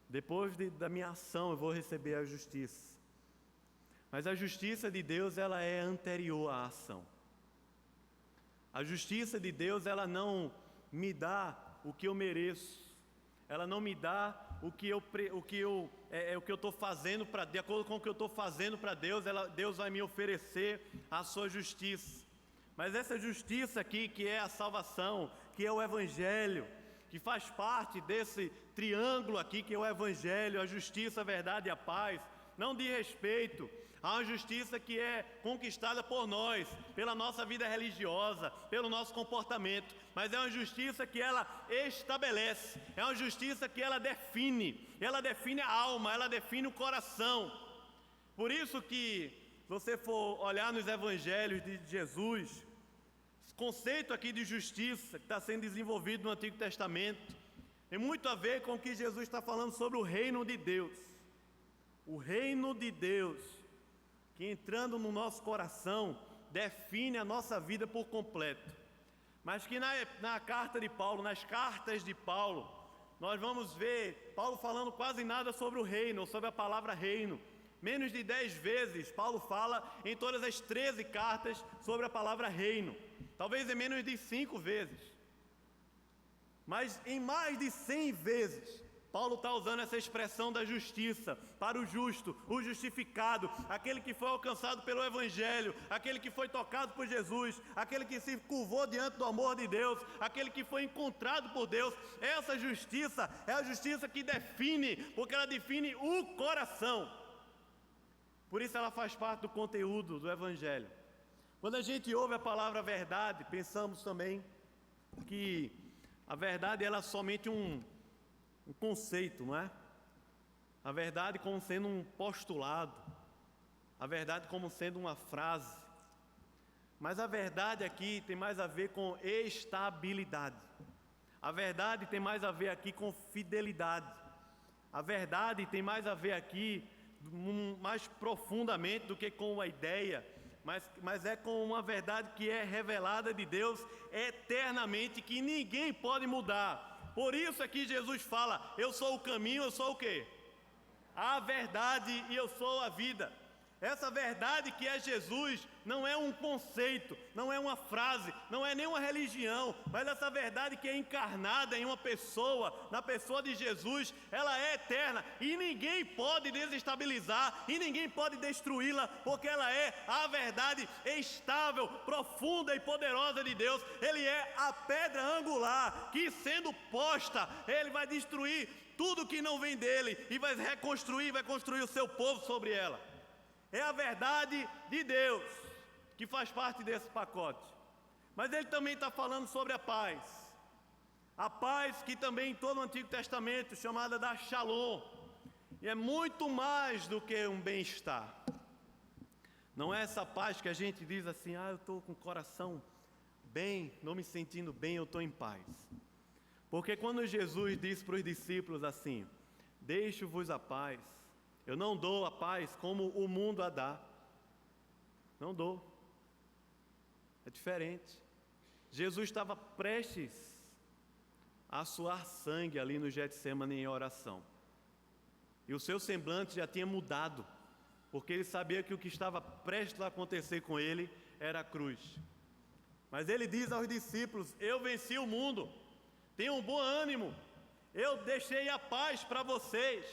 Speaker 2: Depois da minha ação eu vou receber a justiça. Mas a justiça de Deus, ela é anterior à ação. A justiça de Deus, ela não me dá o que eu mereço. Ela não me dá o que eu estou fazendo para, de acordo com o que eu estou fazendo para Deus, Deus vai me oferecer a sua justiça. Mas essa justiça aqui, que é a salvação, que é o Evangelho, que faz parte desse triângulo aqui, que é o Evangelho, a justiça, a verdade e a paz, não diz respeito a uma justiça que é conquistada por nós, pela nossa vida religiosa, pelo nosso comportamento, mas é uma justiça que ela estabelece, é uma justiça que ela define a alma, ela define o coração. Por isso que, se você for olhar nos evangelhos de Jesus, esse conceito aqui de justiça que está sendo desenvolvido no Antigo Testamento, tem muito a ver com o que Jesus está falando sobre o reino de Deus. O reino de Deus, que entrando no nosso coração, define a nossa vida por completo. Mas que na carta de Paulo, nas cartas de Paulo, nós vamos ver Paulo falando quase nada sobre o reino, ou sobre a palavra reino. Menos de 10 vezes Paulo fala em todas as 13 cartas sobre a palavra reino. Talvez em menos de 5 vezes. Mas em mais de 100 vezes, Paulo está usando essa expressão da justiça para o justo, o justificado, aquele que foi alcançado pelo Evangelho, aquele que foi tocado por Jesus, aquele que se curvou diante do amor de Deus, aquele que foi encontrado por Deus. Essa justiça é a justiça que define, porque ela define o coração. Por isso ela faz parte do conteúdo do Evangelho. Quando a gente ouve a palavra verdade, pensamos também que a verdade ela é somente um conceito, não é? A verdade como sendo um postulado, a verdade como sendo uma frase. Mas a verdade aqui tem mais a ver com estabilidade. A verdade tem mais a ver aqui com fidelidade. A verdade tem mais a ver aqui mais profundamente do que com uma ideia, mas é com uma verdade que é revelada de Deus eternamente, que ninguém pode mudar. Por isso é que Jesus fala: eu sou o caminho, eu sou o quê? A verdade e eu sou a vida. Essa verdade que é Jesus não é um conceito, não é uma frase, não é nem uma religião, mas essa verdade que é encarnada em uma pessoa, na pessoa de Jesus, ela é eterna e ninguém pode desestabilizar e ninguém pode destruí-la, porque ela é a verdade estável, profunda e poderosa de Deus. Ele é a pedra angular que, sendo posta, ele vai destruir tudo que não vem dele e vai construir o seu povo sobre ela. É a verdade de Deus que faz parte desse pacote. Mas ele também está falando sobre a paz. A paz que também em todo o Antigo Testamento chamada da Shalom. E é muito mais do que um bem-estar. Não é essa paz que a gente diz assim: eu estou com o coração bem, não me sentindo bem, eu estou em paz. Porque quando Jesus disse para os discípulos assim: deixo-vos a paz. Eu não dou a paz como o mundo a dá. Não dou. É diferente. Jesus estava prestes a suar sangue ali no Getsemane em oração. E o seu semblante já tinha mudado, porque ele sabia que o que estava prestes a acontecer com ele era a cruz. Mas ele diz aos discípulos: eu venci o mundo, tenham um bom ânimo, eu deixei a paz para vocês.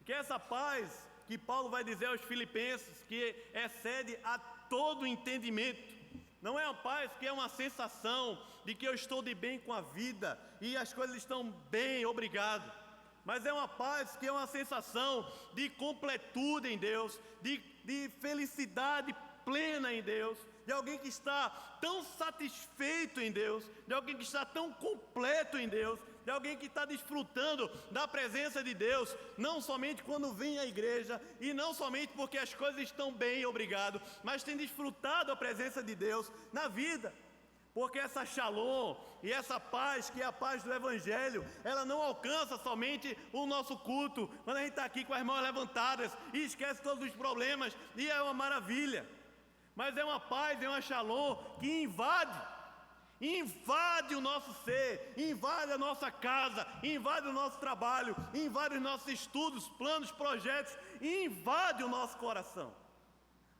Speaker 2: Que essa paz que Paulo vai dizer aos filipenses, que excede a todo entendimento, não é uma paz que é uma sensação de que eu estou de bem com a vida e as coisas estão bem, obrigado. Mas é uma paz que é uma sensação de completude em Deus, de felicidade plena em Deus, de alguém que está tão satisfeito em Deus, de alguém que está tão completo em Deus, de alguém que está desfrutando da presença de Deus, não somente quando vem à igreja, e não somente porque as coisas estão bem, obrigado, mas tem desfrutado a presença de Deus na vida. Porque essa shalom e essa paz, que é a paz do Evangelho, ela não alcança somente o nosso culto, quando a gente está aqui com as mãos levantadas e esquece todos os problemas, e é uma maravilha. Mas é uma paz, é uma shalom que invade o nosso ser, invade a nossa casa, invade o nosso trabalho, invade os nossos estudos, planos, projetos, e invade o nosso coração.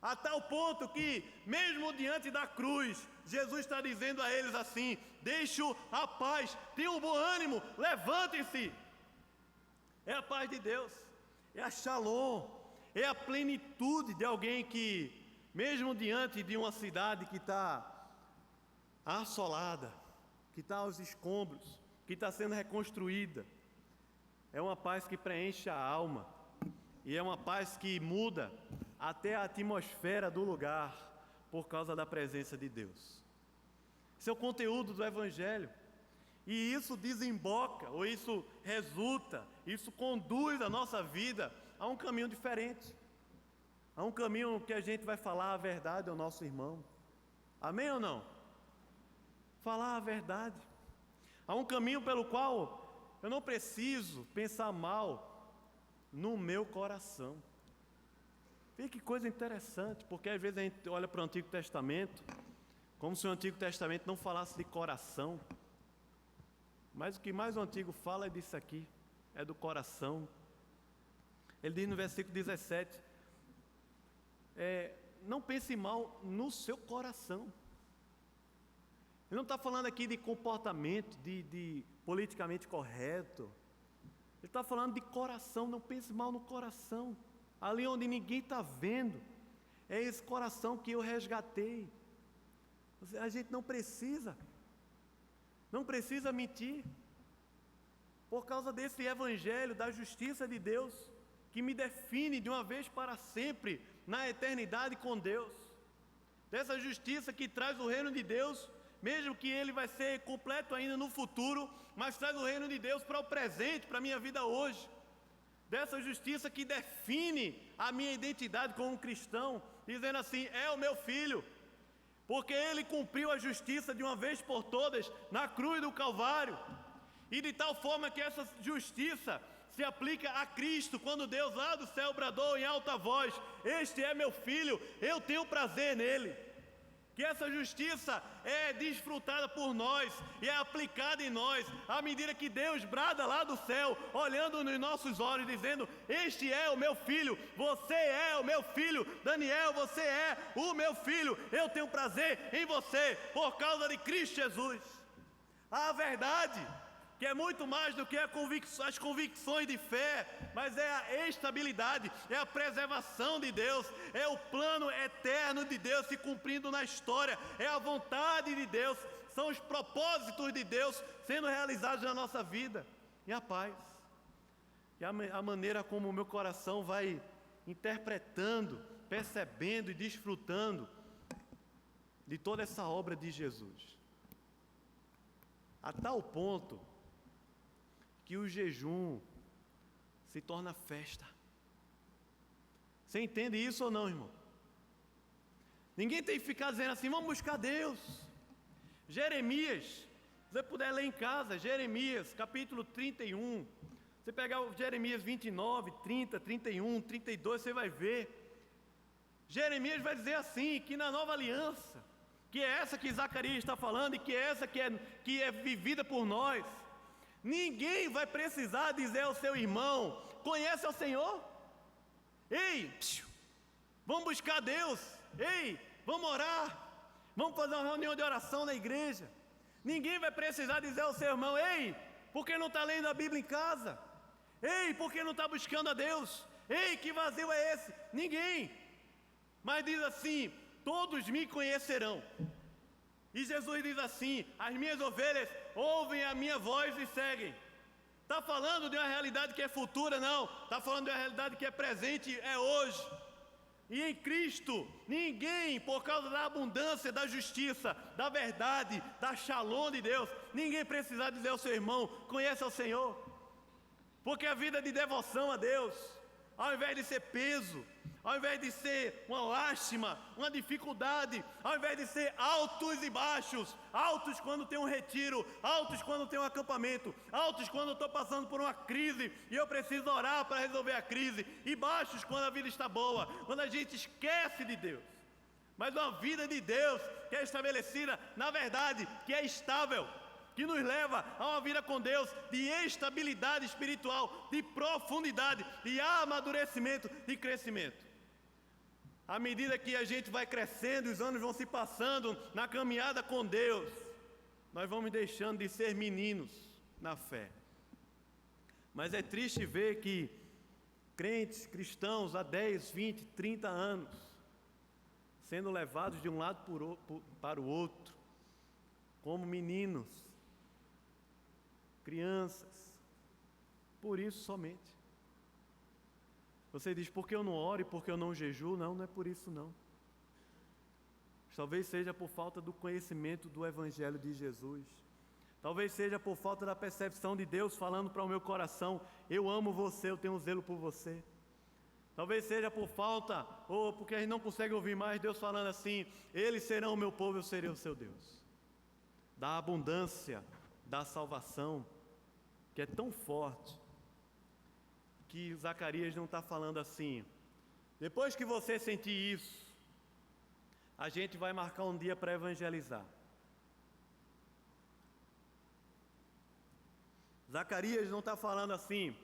Speaker 2: A tal ponto que, mesmo diante da cruz, Jesus está dizendo a eles assim: deixo a paz, tenham um bom ânimo, levantem-se. É a paz de Deus, é a shalom, é a plenitude de alguém que, mesmo diante de uma cidade que está assolada, que está aos escombros, que está sendo reconstruída, é uma paz que preenche a alma, e é uma paz que muda até a atmosfera do lugar, por causa da presença de Deus. Esse é o conteúdo do Evangelho, e isso desemboca, ou isso resulta, isso conduz a nossa vida a um caminho diferente, a um caminho que a gente vai falar a verdade ao nosso irmão. Amém ou não? Falar a verdade, a um caminho pelo qual eu não preciso pensar mal no meu coração. Vê que coisa interessante, porque às vezes a gente olha para o Antigo Testamento como se o Antigo Testamento não falasse de coração, mas o que mais o Antigo fala é disso aqui, é do coração. Ele diz no versículo 17, não pense mal no seu coração. Ele não está falando aqui de comportamento, de politicamente correto. Ele está falando de coração, não pense mal no coração. Ali onde ninguém está vendo, é esse coração que eu resgatei. A gente não precisa mentir. Por causa desse evangelho da justiça de Deus, que me define de uma vez para sempre na eternidade com Deus. Dessa justiça que traz o reino de Deus, mesmo que ele vai ser completo ainda no futuro, mas traz o reino de Deus para o presente, para a minha vida hoje. Dessa justiça que define a minha identidade como cristão, dizendo assim: é o meu filho, porque ele cumpriu a justiça de uma vez por todas na cruz do Calvário, e de tal forma que essa justiça se aplica a Cristo, quando Deus lá do céu bradou em alta voz: este é meu filho, eu tenho prazer nele. Que essa justiça é desfrutada por nós e é aplicada em nós, à medida que Deus brada lá do céu, olhando nos nossos olhos, dizendo: este é o meu filho, você é o meu filho, Daniel, você é o meu filho, eu tenho prazer em você, por causa de Cristo Jesus. A verdade, que é muito mais do que as convicções de fé, mas é a estabilidade, é a preservação de Deus, é o plano eterno de Deus se cumprindo na história, é a vontade de Deus, são os propósitos de Deus sendo realizados na nossa vida, e a paz, e a maneira como o meu coração vai interpretando, percebendo e desfrutando de toda essa obra de Jesus, a tal ponto que o jejum se torna festa. Você entende isso ou não, irmão? Ninguém tem que ficar dizendo assim: vamos buscar Deus. Jeremias, se você puder ler em casa, Jeremias, capítulo 31, Você pegar o Jeremias 29, 30, 31, 32, você vai ver. Jeremias vai dizer assim, que na nova aliança, que é essa que Zacarias está falando e que é essa que é vivida por nós, ninguém vai precisar dizer ao seu irmão: conhece ao Senhor? Ei, vamos buscar Deus. Ei, vamos orar. Vamos fazer uma reunião de oração na igreja. Ninguém vai precisar dizer ao seu irmão: ei, por que não está lendo a Bíblia em casa? Ei, por que não está buscando a Deus? Ei, que vazio é esse? Ninguém. Mas diz assim: todos me conhecerão. E Jesus diz assim: as minhas ovelhas ouvem a minha voz e seguem. Está falando de uma realidade que é futura? Não. Está falando de uma realidade que é presente, é hoje. E em Cristo, ninguém, por causa da abundância, da justiça, da verdade, da shalom de Deus, ninguém precisa dizer ao seu irmão: conhece ao Senhor. Porque a vida de devoção a Deus, ao invés de ser peso, ao invés de ser uma lástima, uma dificuldade, ao invés de ser altos e baixos, altos quando tem um retiro, altos quando tem um acampamento, altos quando eu estou passando por uma crise e eu preciso orar para resolver a crise, e baixos quando a vida está boa, quando a gente esquece de Deus. Mas uma vida de Deus que é estabelecida, na verdade, que é estável, que nos leva a uma vida com Deus de estabilidade espiritual, de profundidade, de amadurecimento e crescimento. À medida que a gente vai crescendo, os anos vão se passando na caminhada com Deus, nós vamos deixando de ser meninos na fé. Mas é triste ver que crentes, cristãos há 10, 20, 30 anos, sendo levados de um lado para o outro, como meninos, crianças, por isso somente. Você diz: por que eu não oro e por que eu não jejuo? Não, não é por isso não. Talvez seja por falta do conhecimento do Evangelho de Jesus. Talvez seja por falta da percepção de Deus falando para o meu coração: eu amo você, eu tenho um zelo por você. Talvez seja por falta, ou porque a gente não consegue ouvir mais Deus falando assim: eles serão o meu povo, eu serei o seu Deus. Da abundância da salvação, que é tão forte, que Zacarias não está falando assim: depois que você sentir isso, a gente vai marcar um dia para evangelizar. Zacarias não está falando assim: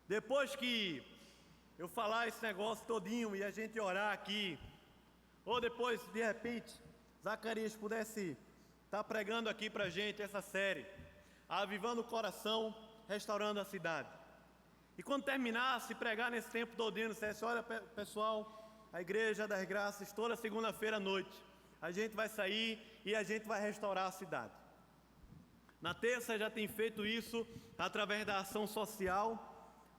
Speaker 2: depois que eu falar esse negócio todinho e a gente orar aqui, ou depois, de repente, Zacarias pudesse estar pregando aqui para a gente essa série, avivando o coração, restaurando a cidade. E quando terminasse de pregar nesse tempo todinho, dissesse: olha pessoal, a Igreja das Graças, toda segunda-feira à noite, a gente vai sair e a gente vai restaurar a cidade. Na terça já tem feito isso através da ação social,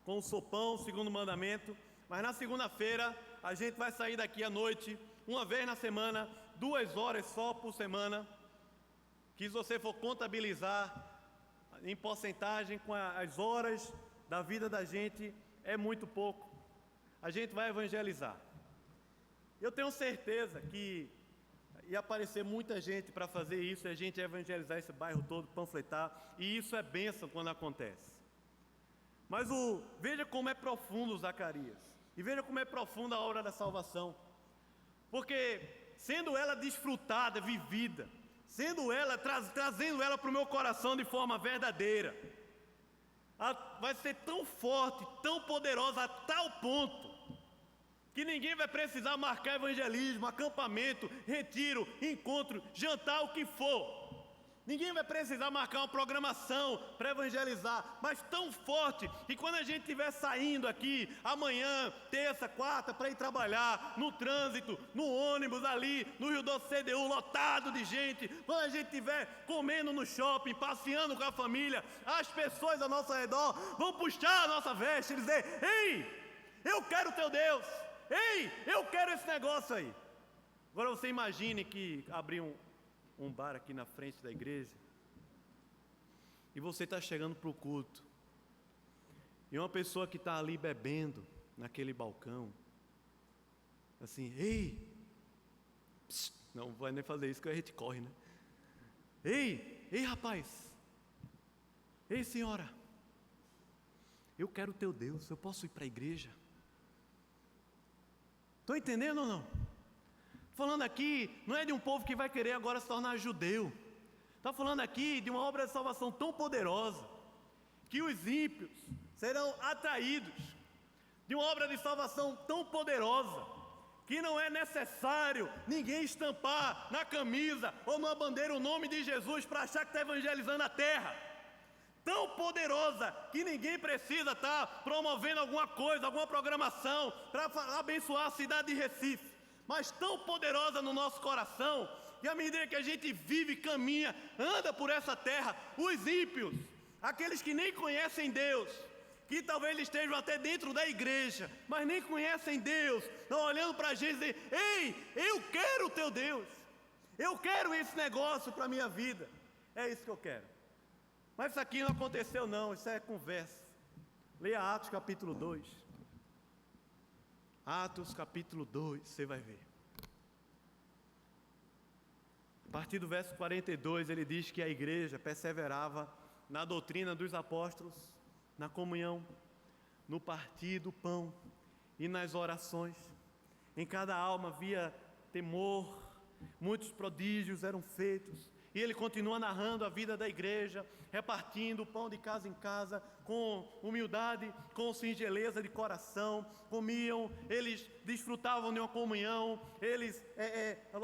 Speaker 2: com o sopão, segundo o mandamento. Mas na segunda-feira a gente vai sair daqui à noite, uma vez na semana, 2 horas só por semana, que se você for contabilizar em porcentagem com as horas da vida da gente, é muito pouco. A gente vai evangelizar. Eu tenho certeza que ia aparecer muita gente para fazer isso, e a gente ia evangelizar esse bairro todo, panfletar, e isso é bênção quando acontece. Mas veja como é profundo Zacarias, e veja como é profunda a obra da salvação, porque sendo ela desfrutada, vivida, sendo ela, trazendo ela para o meu coração de forma verdadeira, vai ser tão forte, tão poderosa, a tal ponto que ninguém vai precisar marcar evangelismo, acampamento, retiro, encontro, jantar, o que for. Ninguém vai precisar marcar uma programação para evangelizar, mas tão forte que quando a gente estiver saindo aqui, amanhã, terça, quarta, para ir trabalhar, no trânsito, no ônibus ali, no Rio do CDU, lotado de gente, quando a gente estiver comendo no shopping, passeando com a família, as pessoas ao nosso redor vão puxar a nossa veste e dizer: ei, eu quero o teu Deus, ei, eu quero esse negócio aí. Agora você imagine que abriu um bar aqui na frente da igreja, e você está chegando para o culto, e uma pessoa que está ali bebendo naquele balcão, assim: ei, psst, não vai nem fazer isso que a gente corre, né? Ei rapaz, ei senhora, Eu quero o teu Deus, eu posso ir para a igreja. Estão entendendo ou não? Falando aqui, não é de um povo que vai querer agora se tornar judeu. Está falando aqui de uma obra de salvação tão poderosa, que os ímpios serão atraídos de uma obra de salvação tão poderosa, que não é necessário ninguém estampar na camisa ou numa bandeira o nome de Jesus para achar que está evangelizando a terra. Tão poderosa que ninguém precisa estar promovendo alguma coisa, alguma programação para abençoar a cidade de Recife, mas tão poderosa no nosso coração, que à medida que a gente vive, caminha, anda por essa terra, os ímpios, aqueles que nem conhecem Deus, que talvez estejam até dentro da igreja, mas nem conhecem Deus, estão olhando para a gente e dizendo: ei, eu quero o teu Deus, eu quero esse negócio para a minha vida, é isso que eu quero. Mas isso aqui não aconteceu não, isso é conversa. Leia Atos capítulo 2. Atos capítulo 2, você vai ver. A partir do verso 42, ele diz que a igreja perseverava na doutrina dos apóstolos, na comunhão, no partir do pão e nas orações. Em cada alma havia temor, muitos prodígios eram feitos. E ele continua narrando a vida da igreja, repartindo o pão de casa em casa, com humildade, com singeleza de coração, comiam, eles desfrutavam de uma comunhão, eles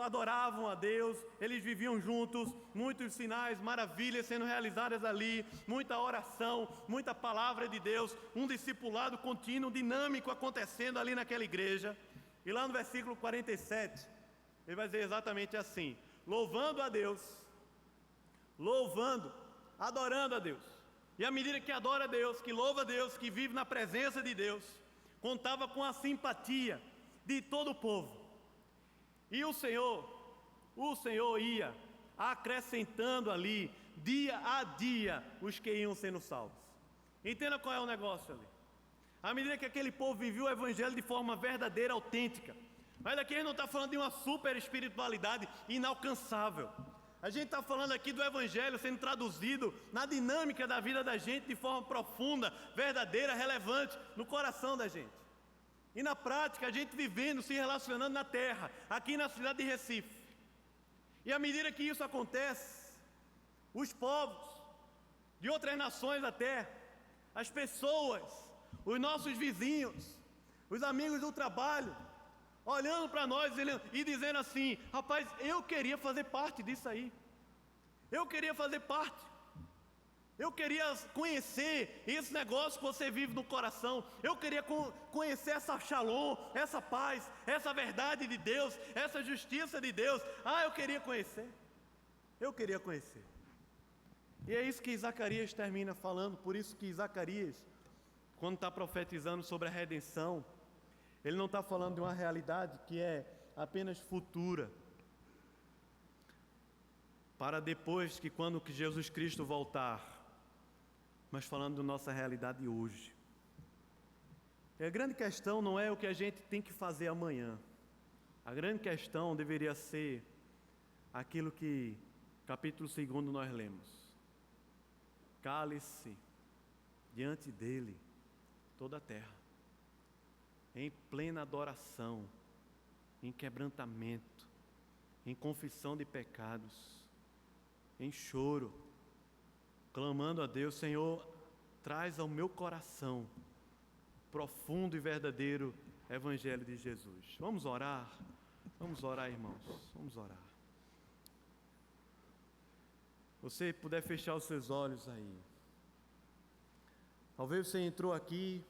Speaker 2: adoravam a Deus, eles viviam juntos, muitos sinais, maravilhas sendo realizadas ali, muita oração, muita palavra de Deus, um discipulado contínuo, dinâmico acontecendo ali naquela igreja. E lá no versículo 47, ele vai dizer exatamente assim: louvando a Deus, adorando a Deus. E à medida que adora a Deus, que louva a Deus, que vive na presença de Deus, contava com a simpatia de todo o povo. E o Senhor ia acrescentando ali, dia a dia, os que iam sendo salvos. Entenda qual é o negócio ali. À medida que aquele povo vivia o evangelho de forma verdadeira, autêntica. Mas aqui a gente não está falando de uma super espiritualidade inalcançável. A gente está falando aqui do evangelho sendo traduzido na dinâmica da vida da gente de forma profunda, verdadeira, relevante no coração da gente. E na prática a gente vivendo, se relacionando na terra, aqui na cidade de Recife. E à medida que isso acontece, os povos de outras nações até, as pessoas, os nossos vizinhos, os amigos do trabalho, olhando para nós e dizendo assim: rapaz, eu queria fazer parte disso aí, eu queria fazer parte, eu queria conhecer esse negócio que você vive no coração, eu queria conhecer essa shalom, essa paz, essa verdade de Deus, essa justiça de Deus. Eu queria conhecer. E é isso que Zacarias termina falando. Por isso que Zacarias, quando está profetizando sobre a redenção, ele não está falando de uma realidade que é apenas futura, para depois que quando que Jesus Cristo voltar, mas falando da nossa realidade hoje. E a grande questão não é o que a gente tem que fazer amanhã. A grande questão deveria ser aquilo que capítulo 2 nós lemos: cale-se diante dele toda a terra, em plena adoração, em quebrantamento, em confissão de pecados, em choro, clamando a Deus: Senhor, traz ao meu coração profundo e verdadeiro Evangelho de Jesus. Vamos orar, irmãos, vamos orar. Você puder fechar os seus olhos aí. Talvez você entrou aqui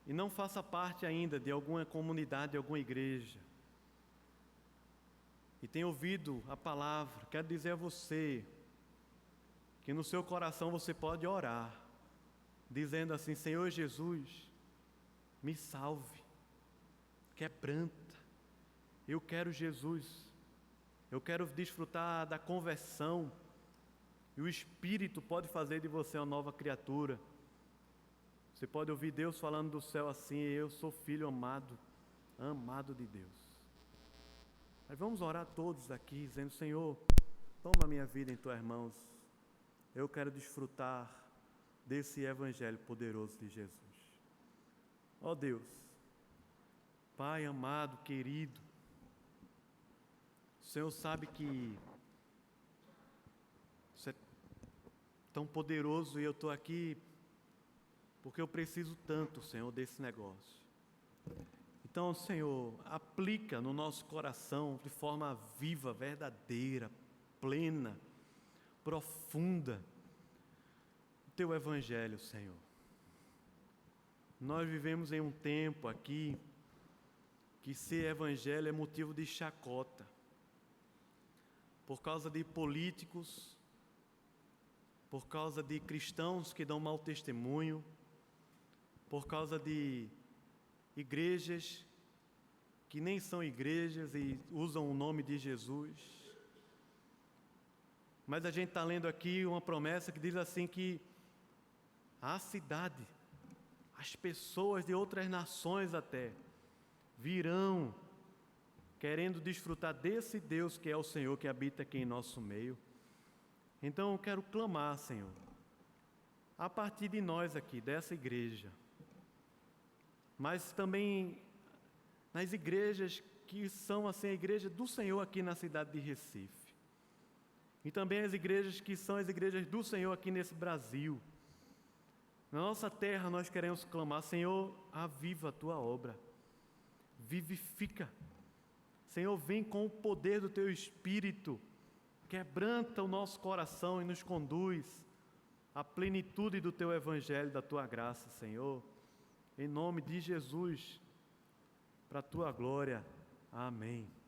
Speaker 2: e não faça parte ainda de alguma comunidade, de alguma igreja, e tem ouvido a palavra. Quero dizer a você que no seu coração você pode orar, dizendo assim: Senhor Jesus, me salve, quebranta, eu quero Jesus, eu quero desfrutar da conversão, e o Espírito pode fazer de você uma nova criatura. Você pode ouvir Deus falando do céu assim: eu sou filho amado, amado de Deus. Mas vamos orar todos aqui, dizendo: Senhor, toma a minha vida em tuas mãos. Eu quero desfrutar desse Evangelho poderoso de Jesus. Ó Deus, Pai amado, querido, o Senhor sabe que isso é tão poderoso e eu estou aqui porque eu preciso tanto, Senhor, desse negócio. Então, Senhor, aplica no nosso coração de forma viva, verdadeira, plena, profunda, o Teu Evangelho, Senhor. Nós vivemos em um tempo aqui que ser Evangelho é motivo de chacota, por causa de políticos, por causa de cristãos que dão mau testemunho, por causa de igrejas que nem são igrejas e usam o nome de Jesus. Mas a gente está lendo aqui uma promessa que diz assim que a cidade, as pessoas de outras nações até, virão querendo desfrutar desse Deus que é o Senhor que habita aqui em nosso meio. Então eu quero clamar, Senhor, a partir de nós aqui, dessa igreja, mas também nas igrejas que são assim a igreja do Senhor aqui na cidade de Recife. E também as igrejas que são as igrejas do Senhor aqui nesse Brasil. Na nossa terra nós queremos clamar, Senhor, aviva a Tua obra, vivifica. Senhor, vem com o poder do Teu Espírito, quebranta o nosso coração e nos conduz à plenitude do Teu Evangelho, da Tua graça, Senhor. Em nome de Jesus, para a Tua glória. Amém.